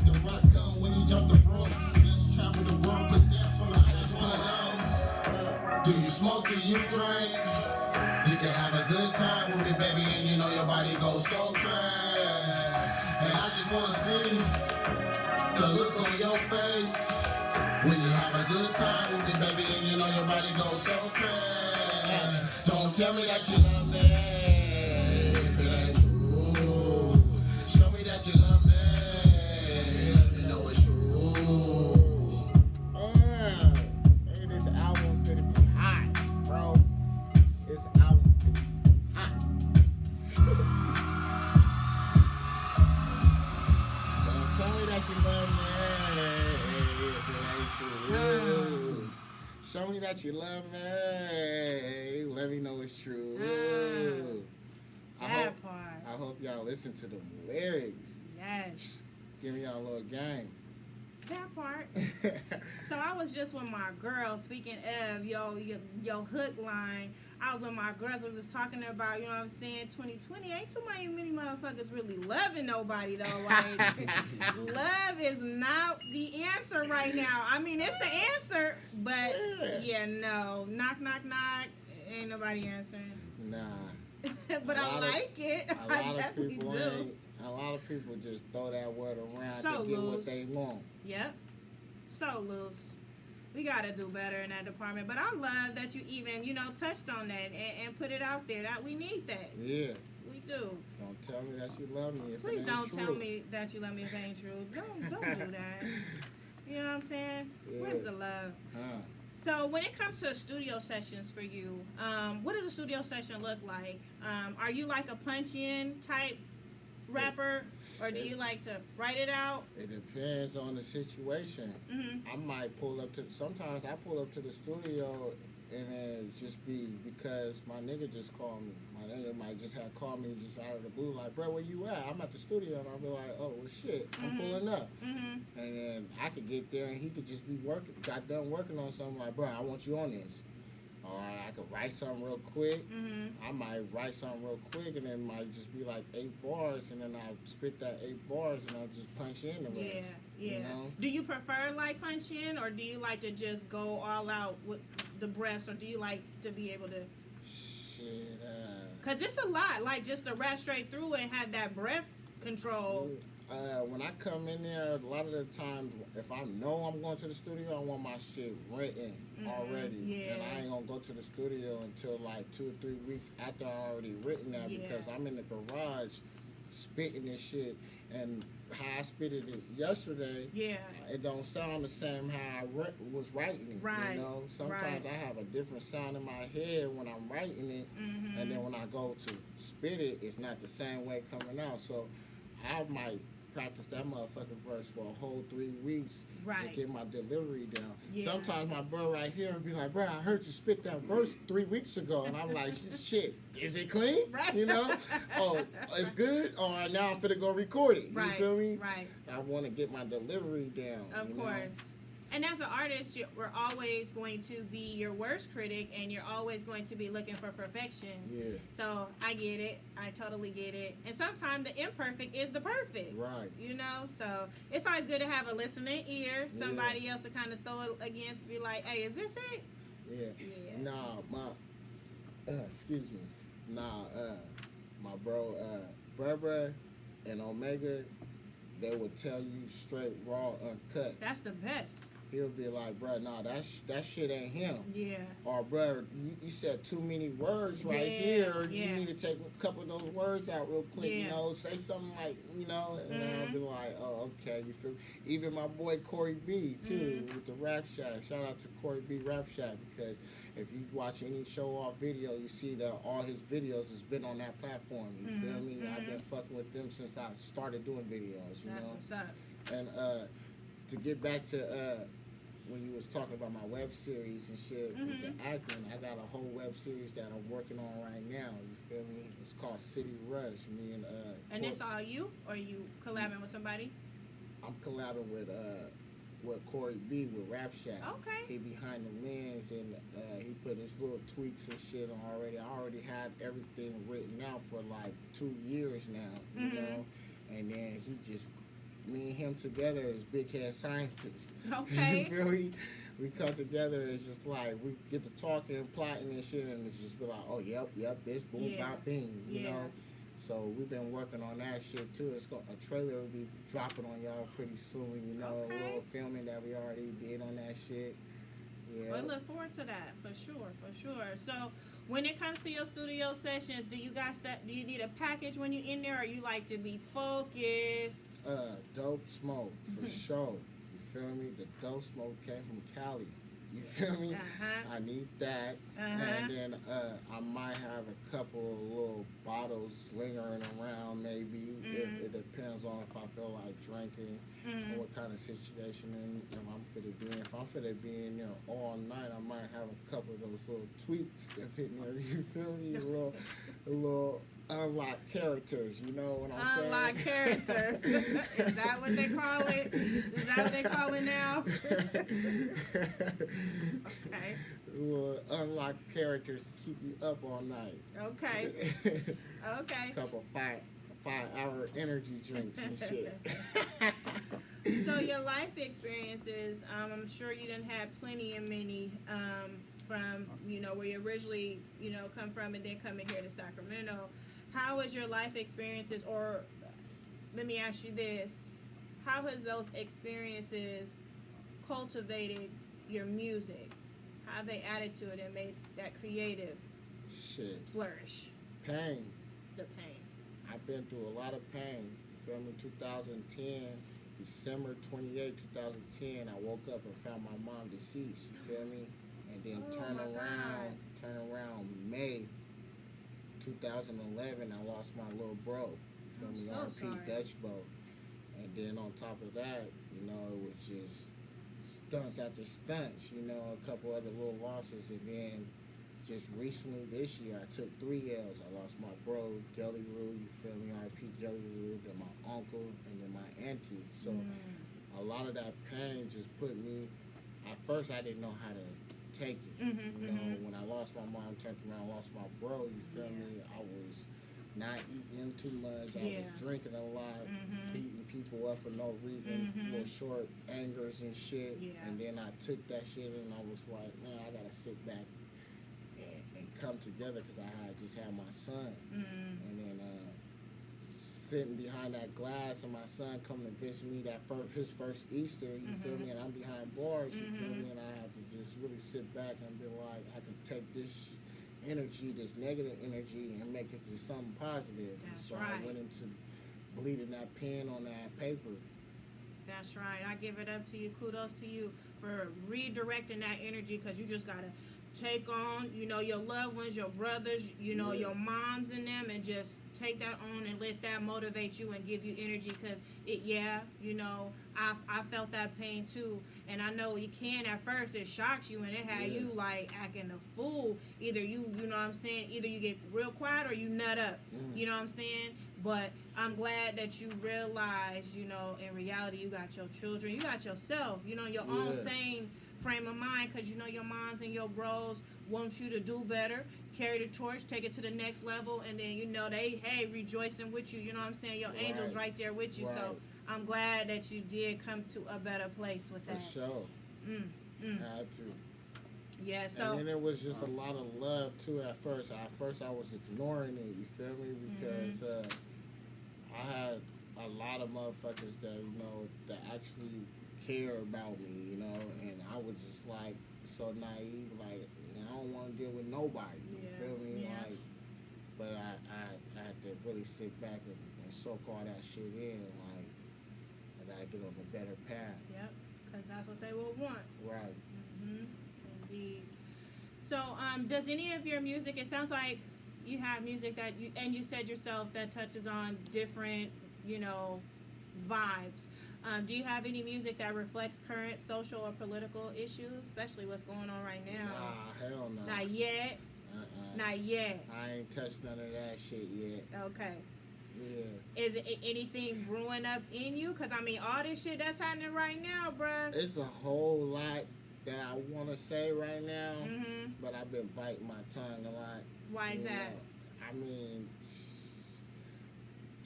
The rock gun when you jump the broom. Let's trap Do you smoke? Do you drink? You can have a good time with me, baby, and you know your body goes so crazy. And I just wanna see the look on your face when you have a good time with me, baby, and you know your body goes so crazy. Don't tell me that you love me if it ain't true. Show me that you love me. Let me know it's true. Hey, this album gonna be hot, bro. This album gonna be hot. Don't tell me that you love me if it ain't true. Show me that you love me. Let me know it's true. That part. I hope y'all listen to the lyrics. Yes. Give me y'all a little game. That part. So I was just with my girl, speaking of your hook line, I was with my girls, we was talking about, you know what I'm saying, 2020, ain't too many motherfuckers really loving nobody though. Like, love is not the answer right now. I mean, it's the answer, but yeah, no. Knock, knock, knock. Ain't nobody answering. Nah. But I like it. I definitely do. A lot of people just throw that word around So to get loose. what they want. Yep. So loose. We gotta do better in that department. But I love that you even, touched on that and put it out there. That we need that. Yeah. We do. Don't tell me that you love me if Please it ain't don't true. tell me that you love me if it ain't true. Don't do that. You know what I'm saying? Yeah. Where's the love? Huh. So when it comes to studio sessions for you, what does a studio session look like? Are you like a punch-in type rapper, or do you like to write it out? It depends on the situation. Mm-hmm. I might sometimes I pull up to the studio and then just be because my nigga just called me. My nigga might just have called me just out of the blue, like, bro, where you at? I'm at the studio, and I'll be like, oh, well, shit, I'm pulling up. Mm-hmm. And then I could get there, and he could just be got done working on something, like, bro, I want you on this. Or I could write something real quick. Mm-hmm. I might write something real quick, and then it might just be like 8 bars, and then I'll spit that 8 bars, and I'll just punch in the rest. Yeah. You know? Do you prefer like punch in, or do you like to just go all out with the breaths, or do you like to be able to? Shit. Cause it's a lot, like just to rap straight through and have that breath control. When I come in there, a lot of the times, if I know I'm going to the studio, I want my shit written already. Yeah. And I ain't gonna go to the studio until like 2 or 3 weeks after I already written that because I'm in the garage spitting this shit. And how I spitted it yesterday, it don't sound the same how I was writing it. Right. You know, sometimes I have a different sound in my head when I'm writing it, and then when I go to spit it, it's not the same way coming out. So I might practice that motherfucking verse for a whole 3 weeks to get my delivery down. Yeah. Sometimes my bro right here will be like, bro, I heard you spit that verse 3 weeks ago. And I'm like, shit, is it clean? Right. You know? Oh, it's good? All right, now I'm finna go record it. You feel me? Right. I want to get my delivery down. Of course. Know? And as an artist, we're always going to be your worst critic, and you're always going to be looking for perfection. Yeah. So I get it. I totally get it. And sometimes the imperfect is the perfect. Right. You know? So it's always good to have a listening ear, somebody else to kind of throw it against, be like, hey, is this it? Yeah. Nah, excuse me. Nah, my bro, Berber and Omega, they would tell you straight, raw, uncut. That's the best. He'll be like, bro, nah, that shit ain't him. Yeah. Or, bro, you said too many words right here. You need to take a couple of those words out real quick, you know, say something like, you know, and I'll be like, oh, okay, you feel me? Even my boy Corey B, too, with the Rap Shack. Shout out to Corey B Rap Shack, because if you've watched any Showoff video, you see that all his videos has been on that platform, you feel me? I've been fucking with them since I started doing videos, you know? That's what's up. And to get back to when you was talking about my web series and shit with the acting, I got a whole web series that I'm working on right now. You feel me? It's called City Rush. Me and it's all you, or you collabing with somebody? I'm collabing with Corey B with Rap Shack. Okay. He behind the lens, and he put his little tweaks and shit on already. I already had everything written out for like 2 years now, you know. And then he just, me and him together as big head scientists. Okay. You feel me? we come together. It's just like we get to talking and plotting and shit, and it's just be like, oh, yep, this boom, Yeah. bop, bing, you Yeah. know. So we've been working on that shit too. A trailer will be dropping on y'all pretty soon. You know, Okay. a little filming that we already did on that shit. Yeah. Well, look forward to that for sure. So, when it comes to your studio sessions, do you need a package when you're in there, or you like to be focused? Dope smoke for sure. You feel me? The dope smoke came from Cali. You feel me? Uh-huh. I need that. Uh-huh. And then I might have a couple of little bottles lingering around maybe. It depends on if I feel like drinking or what kind of situation if I'm fit to be in. If I'm fit to be in there all night, I might have a couple of those little tweaks that fit in there. You feel me? A little unlocked characters, you know what I'm saying? Unlocked characters. Is that what they call it? Is that what they call it now? Okay. Little unlocked characters to keep you up all night. Okay. Okay. Couple 5-hour energy drinks and shit. So your life experiences, I'm sure you done had plenty and many from, where you originally, come from and then coming here to Sacramento. How was your life experiences, or let me ask you this, how has those experiences cultivated your music? How have they added to it and made that creative Shit. flourish? Pain. The pain. I've been through a lot of pain. You feel me? 2010, December 28, 2010, I woke up and found my mom deceased. You feel me? And then turn around May 2011, I lost my little bro. You feel me? I'm so R.P. sorry. Dutch boat. And then on top of that, it was just stunts after stunts, a couple other little losses. And then just recently this year, I took 3 L's. I lost my bro, Gelly Roo, you feel me? R.P. Gelly Roo, then my uncle, and then my auntie. So a lot of that pain just put me, at first I didn't know how to take it. When I lost my mom, turned around, lost my bro, you feel me? I was not eating too much. I was drinking a lot, beating people up for no reason, little short angers and shit. Yeah. And then I took that shit and I was like, man, I gotta sit back and come together because I had just had my son. And then sitting behind that glass and my son coming to visit me his first Easter, you feel me? And I'm behind bars, you feel me? And I had to just really sit back and be like, I can take this energy, this negative energy, and make it to something positive. That's So right. I went into bleeding that pen on that paper. That's right. I give it up to you. Kudos to you for redirecting that energy, because you just got to take on, your loved ones, your brothers, your moms and them, and just take that on and let that motivate you and give you energy, because I felt that pain too, and I know you can at first. It shocks you and it had you like acting a fool. Either you know what I'm saying, either you get real quiet or you nut up. You know what I'm saying? But I'm glad that you realize, in reality you got your children, you got yourself, your own same frame of mind, because your moms and your bros want you to do better, carry the torch, take it to the next level, and then they rejoicing with you, what I'm saying, your angels right there with you. So I'm glad that you did come to a better place with that. For sure. I had to. Yeah, so And then it was just a lot of love too at first. At first I was ignoring it, you feel me? Because I had a lot of motherfuckers that, that actually care about me, and I was just like so naive, like I don't want to deal with nobody, you feel me? Yeah. Like, but I had to really sit back and soak all that shit in, like I gotta get on a better path. Yep, because that's what they will want. Right. Indeed. So, does any of your music, it sounds like you have music that you said yourself that touches on different, vibes. Do you have any music that reflects current social or political issues, especially what's going on right now? Nah, hell no. Not yet. Not yet. I ain't touched none of that shit yet. Okay. Yeah. Is it anything brewing up in you? Because, all this shit that's happening right now, bruh. It's a whole lot that I want to say right now, but I've been biting my tongue a lot. Why is that? I mean,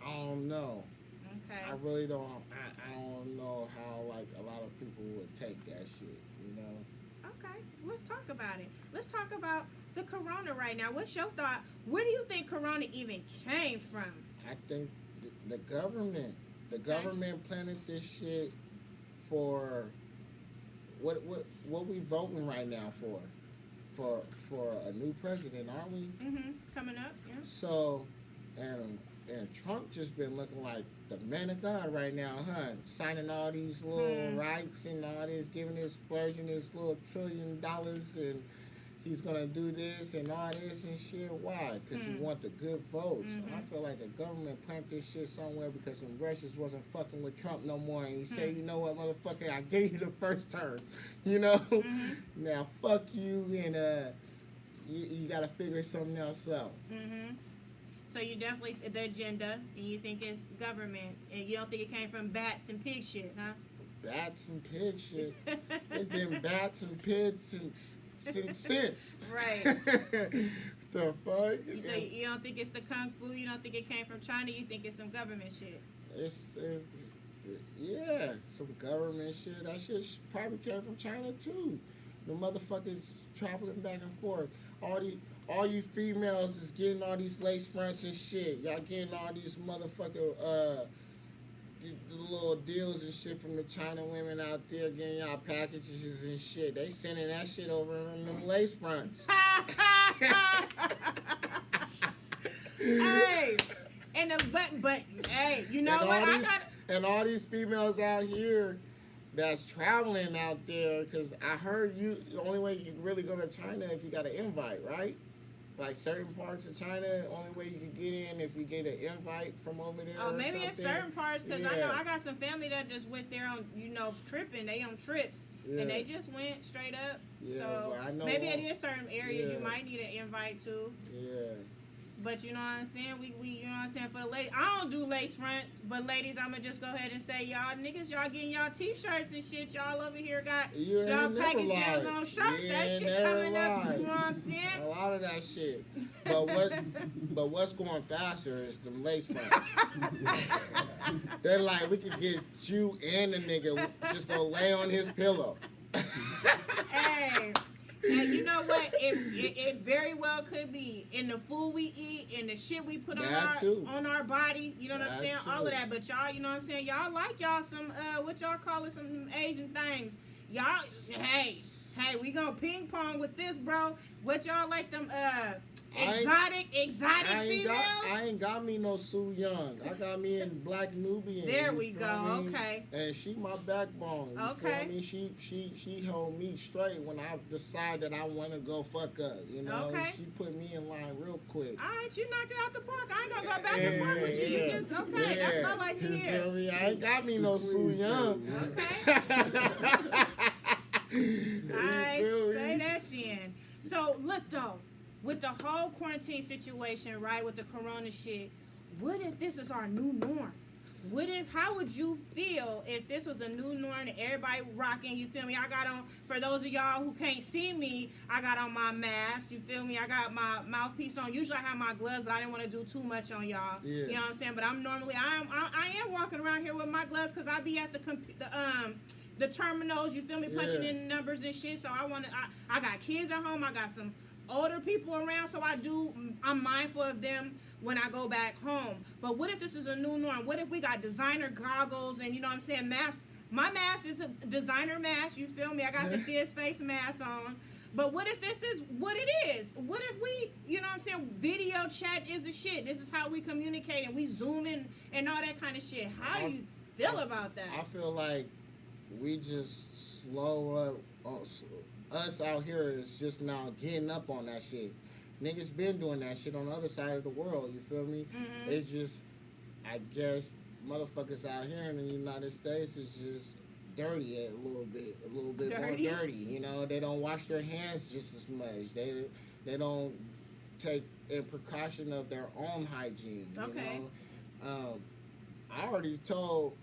I don't know. Okay. I really don't. I don't know how like a lot of people would take that shit. let's talk about it. Let's talk about the corona right now. What's your thought? Where do you think corona even came from? I think the government, planted this shit for what we voting right now for a new president, aren't we? Coming up, yeah. So, and Trump just been looking like the man of God right now, huh? Signing all these little rights and all this, giving his splurging his little $1 trillion, and he's gonna do this and all this and shit. Why? Because he want the good votes. And I feel like the government planted this shit somewhere because some Russians wasn't fucking with Trump no more, and he said, you know what, motherfucker, I gave you the first term, you know. Now fuck you, and you gotta figure something else out. So you definitely the agenda, and you think it's government, and you don't think it came from bats and pig shit, huh? Bats and pig shit. It's been bats and pigs since. Right. The fuck? So you don't think it's the kung flu? You don't think it came from China? You think it's some government shit? It's yeah, some government shit. That shit probably came from China too. The motherfuckers traveling back and forth. All you females is getting all these lace fronts and shit. Y'all getting all these motherfucker the little deals and shit from the China women out there, getting y'all packages and shit. They sending that shit over in them lace fronts. Hey, and the but hey, you know what? And all these females out here that's traveling out there, because I heard the only way you can really go to China if you got an invite, right? Like certain parts of China, only way you can get in if you get an invite from over there. Oh, maybe in certain parts, because I know I got some family that just went there on, tripping. They on trips, and they just went straight up. Yeah, so I know maybe in certain areas you might need an invite to. Yeah. But you know what I'm saying? We you know what I'm saying, for the ladies. I don't do lace fronts, but ladies, I'm going to just go ahead and say, y'all niggas, y'all getting y'all t-shirts and shit. Y'all over here got y'all package deals on shirts. That shit coming up. You know what I'm saying? A lot of that shit. But what's going faster is the lace fronts. They're like, we could get you and the nigga just go lay on his pillow. Hey. And you know what? It very well could be in the food we eat, in the shit we put on our body. You know what I'm saying? Too. All of that. But y'all, you know what I'm saying? Y'all like y'all some what y'all call it, some Asian things. Y'all, hey, we gonna ping pong with this, bro. What y'all like them exotic females? I ain't got me no Sue Young. I got me in Black Nubian. There we go. Me? Okay. And she my backbone. You feel me? She hold me straight when I decide that I want to go fuck her. You know. Okay. She put me in line real quick. All right, you knocked it out the park. I ain't gonna go back and forth with you. You just that's what I like to hear. Feel me? I ain't got me no Sue Young. Okay. I say that then. So look though, with the whole quarantine situation, right, with the corona shit, what if this is our new norm? How would you feel if this was a new norm and everybody rocking, you feel me? I got on, for those of y'all who can't see me, I got on my mask, you feel me? I got my mouthpiece on. Usually I have my gloves, but I didn't want to do too much on y'all. Yeah. You know what I'm saying? But I am walking around here with my gloves because I be at the terminals, you feel me, punching in the numbers and shit. So I got kids at home, I got some older people around, so I'm mindful of them when I go back home. But what if this is a new norm? What if we got designer goggles and, you know what I'm saying, masks? My mask is a designer mask, you feel me? I got the This Face mask on. But what if this is what it is? What if we, you know what I'm saying, video chat is the shit. This is how we communicate and we zoom in and all that kind of shit. How do you feel about that? I feel like we just slow up. Us out here is just now getting up on that shit. Niggas been doing that shit on the other side of the world, you feel me? Mm-hmm. It's just, I guess, motherfuckers out here in the United States is just dirty a little bit more dirty. You know, they don't wash their hands just as much. They don't take in precaution of their own hygiene. Okay. You know? I already told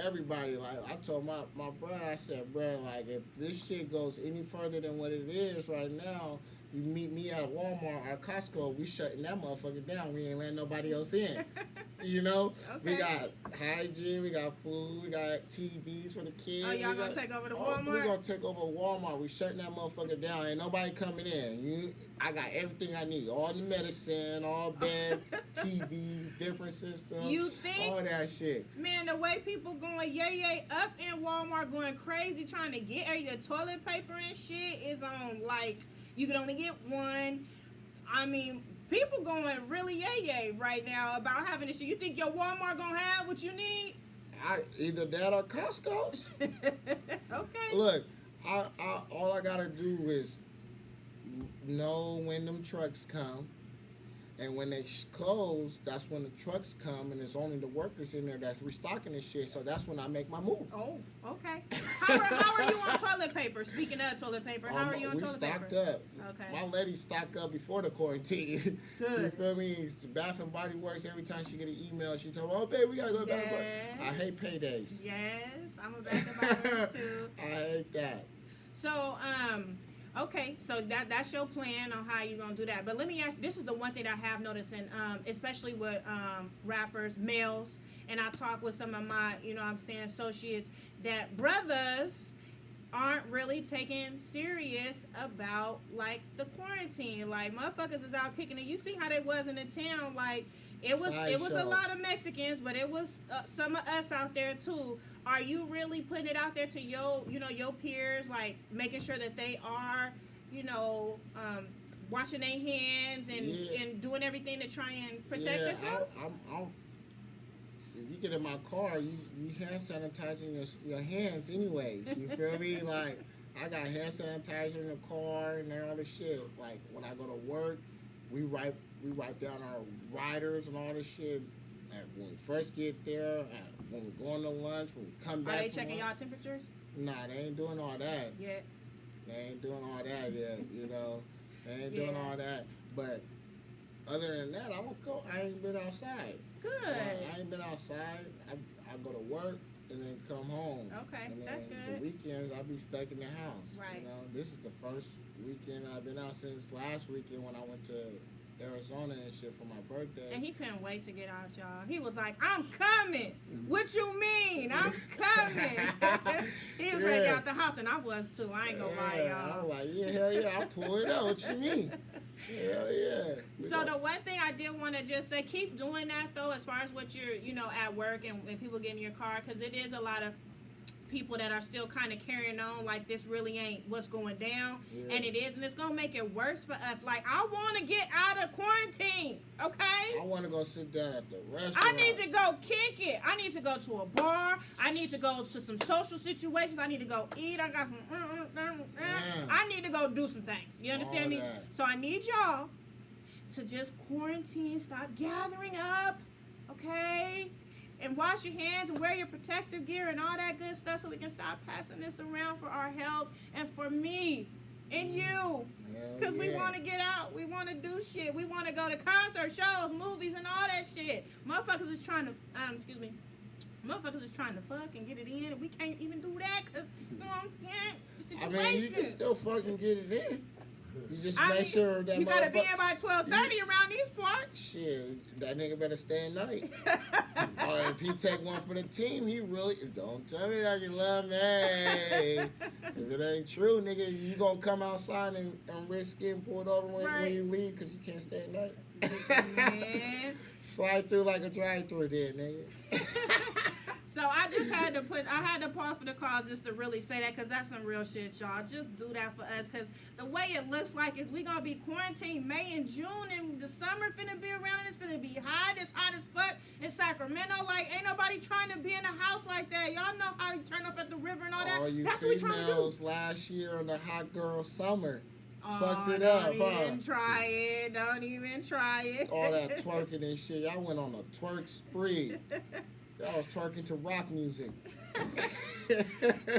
everybody, like, I told my brother, I said, bro, like, if this shit goes any further than what it is right now, You meet me at Walmart or Costco, we shutting that motherfucker down. We ain't letting nobody else in. You know? Okay. We got hygiene, we got food, we got TVs for the kids. Oh, y'all gonna take over the We Walmart? gonna take over Walmart. We shutting that motherfucker down. Ain't nobody coming in. I got everything I need. All the medicine, all beds, TVs, different systems. You think? All that shit. Man, the way people going yay up in Walmart going crazy trying to get your toilet paper and shit is on, like, you can only get one. I mean, people going really yay right now about having this shit. You think your Walmart gonna have what you need? Either that or Costco's. Okay. Look, all I gotta do is know when them trucks come, and when they close, that's when the trucks come, and it's only the workers in there that's restocking this shit. So that's when I make my move. Oh, okay. How are you on toilet paper? Speaking of toilet paper, how are you on toilet paper? We stocked up. Okay. My lady stocked up before the quarantine. Good. You feel me? Bath and Body Works, every time she get an email, she tell me, oh, babe, we gotta go to Bath and Body. I hate paydays. Yes, I'm a Bath and Body Works too. I hate that. So, okay, so that's your plan on how you gonna do that. But let me ask, this is the one thing I have noticed, and especially with rappers, males, and I talk with some of my, associates, that brothers aren't really taking serious about, like, the quarantine. Like, motherfuckers is out kicking it. You see how they was in the town, like, it was a lot of Mexicans, but it was some of us out there too. Are you really putting it out there to your peers, like making sure that they are, washing their hands and doing everything to try and protect themselves? If you get in my car, you hand sanitizing your hands anyways. You feel me? Like, I got hand sanitizer in the car and all this shit. Like, when I go to work, we wipe down our riders and all this shit. When we first get there, when we're going to lunch, when we come back. Are they checking y'all temperatures? Nah, they ain't doing all that. Yeah. They ain't doing all that yet, They ain't doing all that. But other than that, I ain't been outside. Good. I ain't been outside. I go to work and then come home. Okay, and then that's good. The weekends, I be stuck in the house. Right. This is the first weekend I've been out since last weekend when I went to Arizona and shit for my birthday. And he couldn't wait to get out, y'all. He was like, I'm coming. What you mean? I'm coming. He was ready to get out the house, and I was too. I ain't gonna lie, y'all. I was like, yeah, hell yeah, I'll pull it out. What you mean? Hell yeah. So the one thing I did want to just say, keep doing that, though, as far as what you're, at work and when people get in your car, because it is a lot of people that are still kind of carrying on like this really ain't what's going down, and it is, and it's gonna make it worse for us. Like, I want to get out of quarantine, okay? I want to go sit down at the restaurant. I need to go kick it. I need to go to a bar. I need to go to some social situations. I need to go eat. I got some. I need to go do some things. You understand me? So I need y'all to just quarantine. Stop gathering up, okay? And wash your hands and wear your protective gear and all that good stuff so we can stop passing this around for our health and for me and you. Because we want to get out. We want to do shit. We want to go to concerts, shows, movies, and all that shit. Motherfuckers is trying to, Motherfuckers is trying to fuck and get it in, and we can't even do that because, you know what I'm saying? The situation. I mean, you can still fucking get it in. You just make sure that you gotta be in by 12:30 around these parts. Shit, that nigga better stay at night. Or if he take one for the team, he really don't tell me that you love me. If it ain't true, nigga, you gonna come outside and risk getting pulled over when you leave because you can't stay at night. Man. Slide through like a drive-through there, nigga. So I just had to pause for the cause just to really say that, because that's some real shit, y'all. Just do that for us, because the way it looks like is we going to be quarantined May and June, and the summer finna be around, and it's finna be hot. It's hot as fuck in Sacramento. Like, ain't nobody trying to be in a house like that. Y'all know how to turn up at the river and all that. All you That's what we trying to do. females last year in the hot girl summer. Oh, fucked it up, Don't even try it. Don't even try it. All that twerking and shit. Y'all went on a twerk spree. Y'all was twerking to rock music. Hey,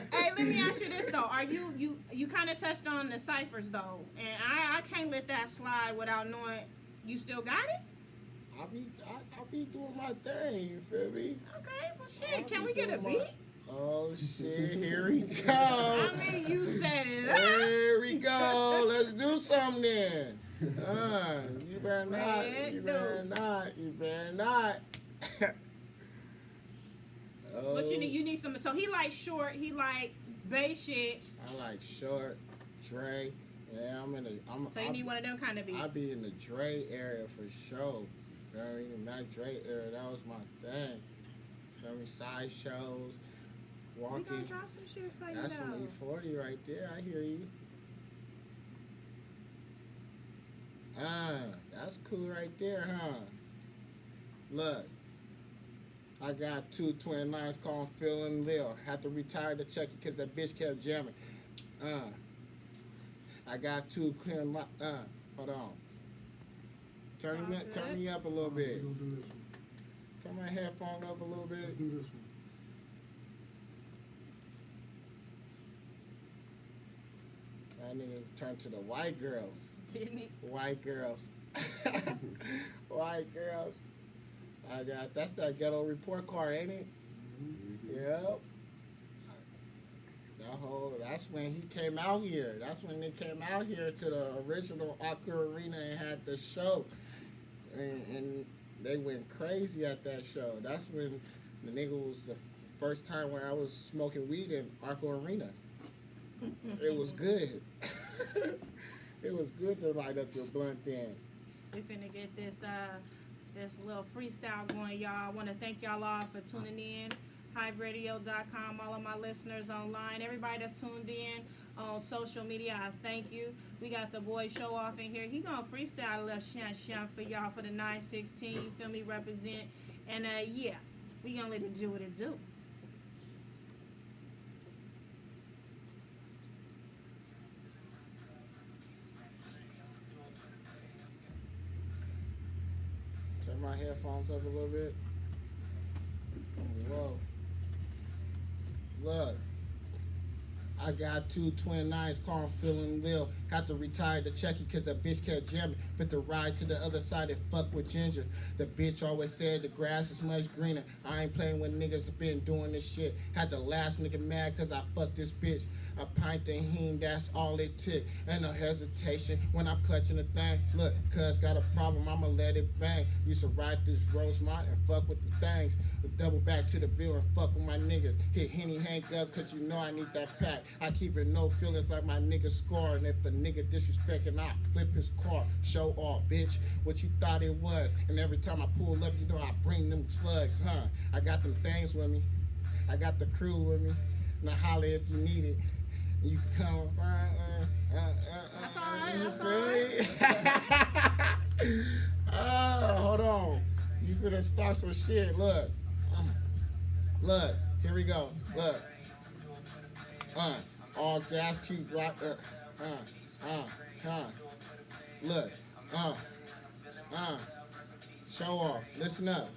let me ask you this though. Are you kind of touched on the ciphers though, and I can't let that slide without knowing you still got it. I'll be doing my thing. You feel me? Okay, well shit. Can we get a beat? Oh shit! Here we go. I mean, you set it up. Here we go. Let's do something. something then. You better not. You better not. You better not. What you need? You need some. So he like short. He like bass shit. I like short, Dre. Yeah, So you need one of them kind of beats. I be in the Dre area for sure. You feel me? In that Dre era, that was my thing. Feel me? Side shows, walking. We gonna drop some shit for you. That's some E40 right there. I hear you. That's cool right there, huh? Look, I got 2 twin lines called Phil and Lil. Had to retire to check it because that bitch kept jamming. I got 2 clear lines. Hold on. Turn me up a little bit. We're gonna do this one. Turn my headphone up a little bit. Let's do this one. That nigga turned to the white girls. Didn't he? White girls. White girls. That's that ghetto report card, ain't it? Yep. That's when he came out here. That's when they came out here to the original Aqua Arena and had the show. And they went crazy at that show. That's when the nigga was the first time where I was smoking weed in Aqua Arena. It was good. It was good to light up your blunt then. We finna get this little freestyle going, y'all. I want to thank y'all all for tuning in. HiveRadio.com, all of my listeners online, everybody that's tuned in on social media, I thank you. We got the boy Showoff in here. He gonna freestyle a little shun for y'all for the 916. You feel me? Represent. And yeah, we gonna let it do what it do. Turn my headphones up a little bit. Whoa. Look, I got 2 twin nines called Phil and Lil. Had to retire to check it because that bitch kept jamming. Fit to ride to the other side and fuck with Ginger. The bitch always said the grass is much greener. I ain't playing with niggas that been doing this shit. Had the last nigga mad because I fucked this bitch. A pint of heme, that's all it took. Ain't no hesitation when I'm clutching the thing. Look, cuz got a problem, I'ma let it bang. Used to ride this Rosemont and fuck with the things. Double back to the bill and fuck with my niggas. Hit Henny, hang up, cause you know I need that pack. I keep it no feelings like my nigga score. And if a nigga disrespecting, I flip his car. Show off, bitch, what you thought it was. And every time I pull up, you know I bring them slugs, huh? I got them things with me. I got the crew with me. Now holler if you need it. You can come. That's all right. Oh, hold on. You finna start some shit. Look. Look. Here we go. Look. All gas keep rock. Look. Show off. Listen up.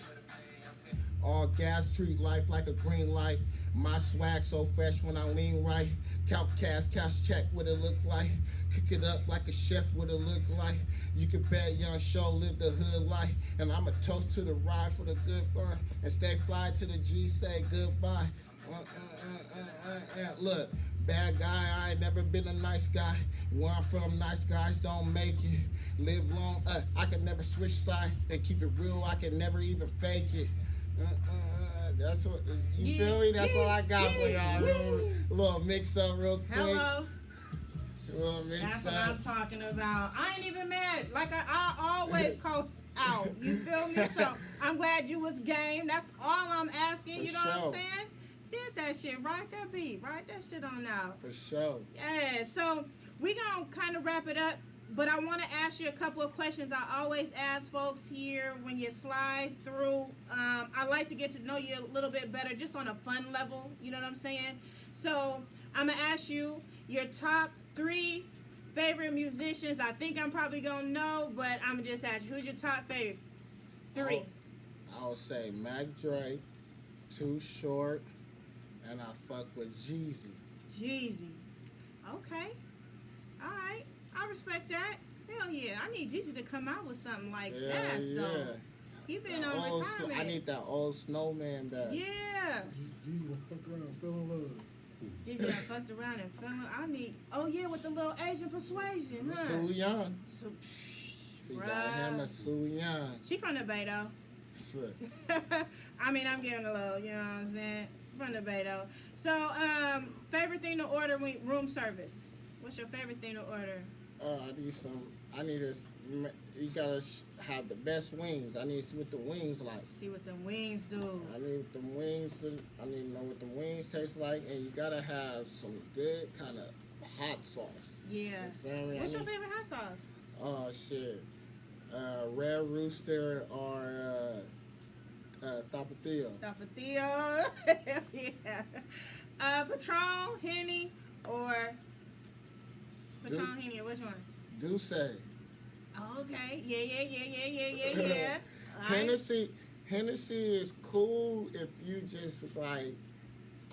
All gas treat life like a green light. My swag so fresh when I lean right. Count cash check what it look like. Cook it up like a chef what it look like. You can bet Young Show live the hood life. And I'ma toast to the ride for the good fun. And stay fly to the G, say goodbye. Look, bad guy, I ain't never been a nice guy. Where I'm from, nice guys don't make it. Live long, I can never switch sides. And keep it real, I can never even fake it. That's what you feel me. That's all I got for y'all. Little mix up real quick. Hello. Little mix That's up. what I'm talking about. I ain't even mad. Like I always call out. You feel me? So I'm glad you was game. That's all I'm asking. For You know what sure. I'm saying? Did that shit. Write that beat. Write that shit on out. For sure. Yeah. So we gonna kind of wrap it up. But I want to ask you a couple of questions. I always ask folks here when you slide through. I like to get to know you a little bit better, just on a fun level. You know what I'm saying? So I'm gonna ask you your top 3 favorite musicians. I think I'm probably gonna know, but I'm gonna just ask you, who's your top favorite 3? I would say Mac Dre, Too Short, and I fuck with Jeezy. Jeezy. Okay. All right. I respect that. Hell yeah. I need Jeezy to come out with something like that, though. He been That on old retirement. I need that old snowman back. Yeah. Jesus, fuck around, fell in love. Gigi, I fucked around and fell. I need. Oh yeah, with the little Asian persuasion, huh? Soo Young. So, He got him a Soo Young. she from the Bay though. I mean, I'm giving a little, you know what I'm saying? From the Bay though. So, favorite thing to order when room service? What's your favorite thing to order? I need a. You gotta have the best wings. I need to see what the wings like. See what the wings do. I need the wings. I need to know what the wings taste like, and you gotta have some good kind of hot sauce. Yeah. You feel me? What's your favorite hot sauce? Oh shit, Red Rooster or Tapatio. Tapatio. Yeah. Patron, Henny, or Patron, Henny, or which one? Douce. Oh, okay. Yeah. Hennessy is cool if you just like,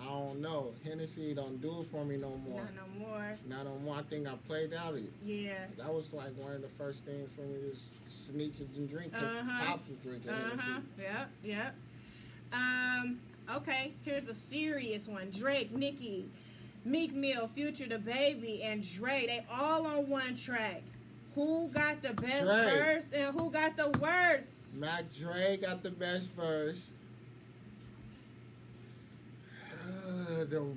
I don't know. Hennessy don't do it for me no more. Not no more. Not no more. I think I played out it. Yeah. That was like one of the first things for me to sneak and drink. 'Cause Pops was drinking Hennessy. Yep. Okay, here's a serious one. Drake, Nicki, Meek Mill, Future, the Baby, and Dre. They all on one track. Who got the best verse and who got the worst? Mac Dre got the best verse. The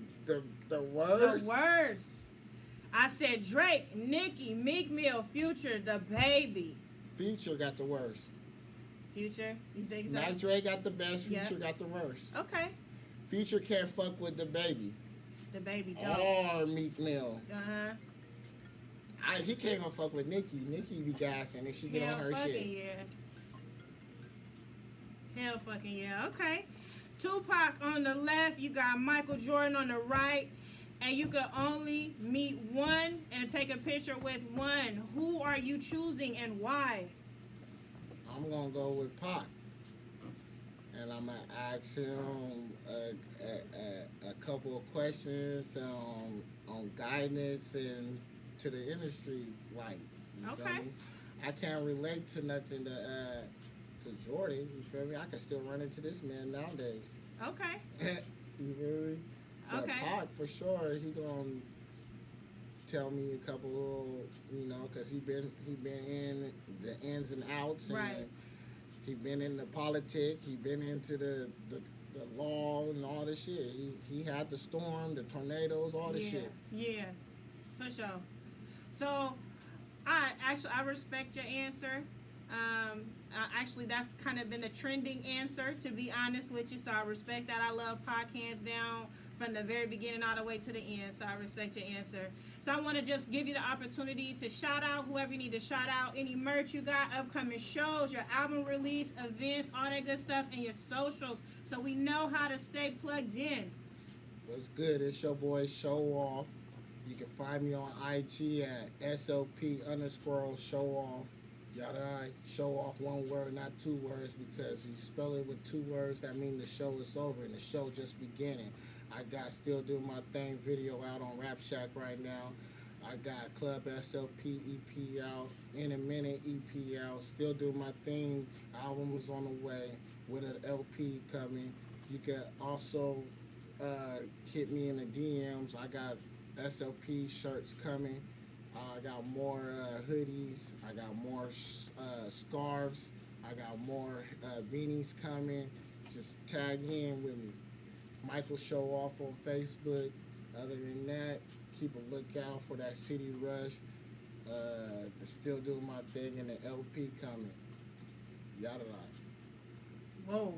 worst. The worst. I said Drake, Nicki, Meek Mill, Future, the Baby. Future got the worst. Future, you think so? Mac Dre got the best. Future Yep. got the worst. Okay. Future can't fuck with the Baby. The Baby dope. Or Meek Mill. Uh-huh. He can't even fuck with Nicki. Nicki be gassing if she get on her shit. Hell fucking yeah. Okay. Tupac on the left, you got Michael Jordan on the right, and you can only meet one and take a picture with one. Who are you choosing and why? I'm gonna go with Pac, and I'm gonna ask him a couple of questions on guidance and to the industry, like. You feel Okay. me? I can't relate to nothing to Jordan. You feel me? I can still run into this man nowadays. Okay. You feel me? But Okay. Pac, for sure, he gonna tell me a couple, because he been in the ins and outs, and Right. he been in the politics, he been into the law and all this shit. He had the storm, the tornadoes, all this shit. Yeah, for sure. So, I respect your answer. Actually, that's kind of been the trending answer, to be honest with you. So I respect that. I love Pac hands down from the very beginning all the way to the end. So I respect your answer. So I want to just give you the opportunity to shout out whoever you need to shout out. Any merch you got, upcoming shows, your album release, events, all that good stuff, and your socials. So we know how to stay plugged in. What's good? It's your boy Showoff. You can find me on IG at SLP_Showoff. Yada, show off one word, not two words, because you spell it with two words, that means the show is over and the show just beginning. I got Still Doing My Thing video out on Rap Shack right now. I got Club SLP EP out, In a Minute EP out, Still Doing My Thing album is on the way with an LP coming. You can also hit me in the DMs. I got SLP shirts coming. I got more hoodies. I got more scarves. I got more beanies coming. Just tag in with me. Michael Showoff on Facebook. Other than that, keep a lookout for that City Rush. Still Doing My Thing and the LP coming. Yada. Whoa.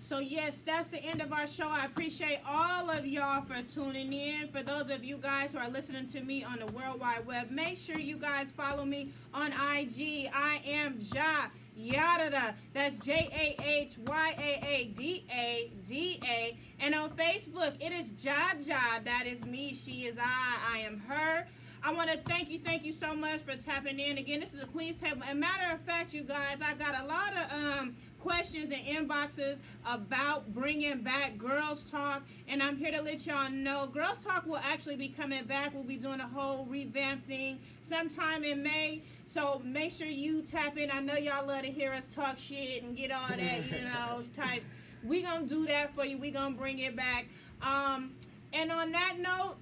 So yes, that's the end of our show. I appreciate all of y'all for tuning in. For those of you guys who are listening to me on the World Wide Web, make sure you guys follow me on IG. I am Ja Yada. That's JAHYAADADA. And on Facebook, it is Jaja. That is me. She is I am her. I want to thank you so much for tapping in. Again, this is a Queen's Table. And matter of fact, you guys, I got a lot of questions and inboxes about bringing back Girls Talk, and I'm here to let y'all know Girls Talk will actually be coming back. We'll be doing a whole revamp thing sometime in May, so make sure you tap in. I know y'all love to hear us talk shit and get all that, type. We gonna do that for you. We gonna bring it back. And on that note,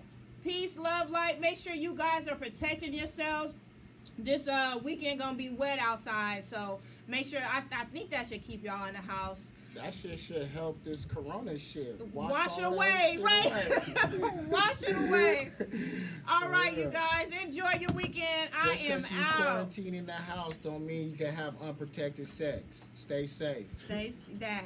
peace, love, light. Make sure you guys are protecting yourselves. This weekend gonna be wet outside, so make sure. I think that should keep y'all in the house. That shit should help this corona shit. Wash it all that away, shit right? away. Wash it away. All right, Yeah. you guys, enjoy your weekend. Just I am 'cause you out. quarantine in the house don't mean you can have unprotected sex. Stay safe. Say that.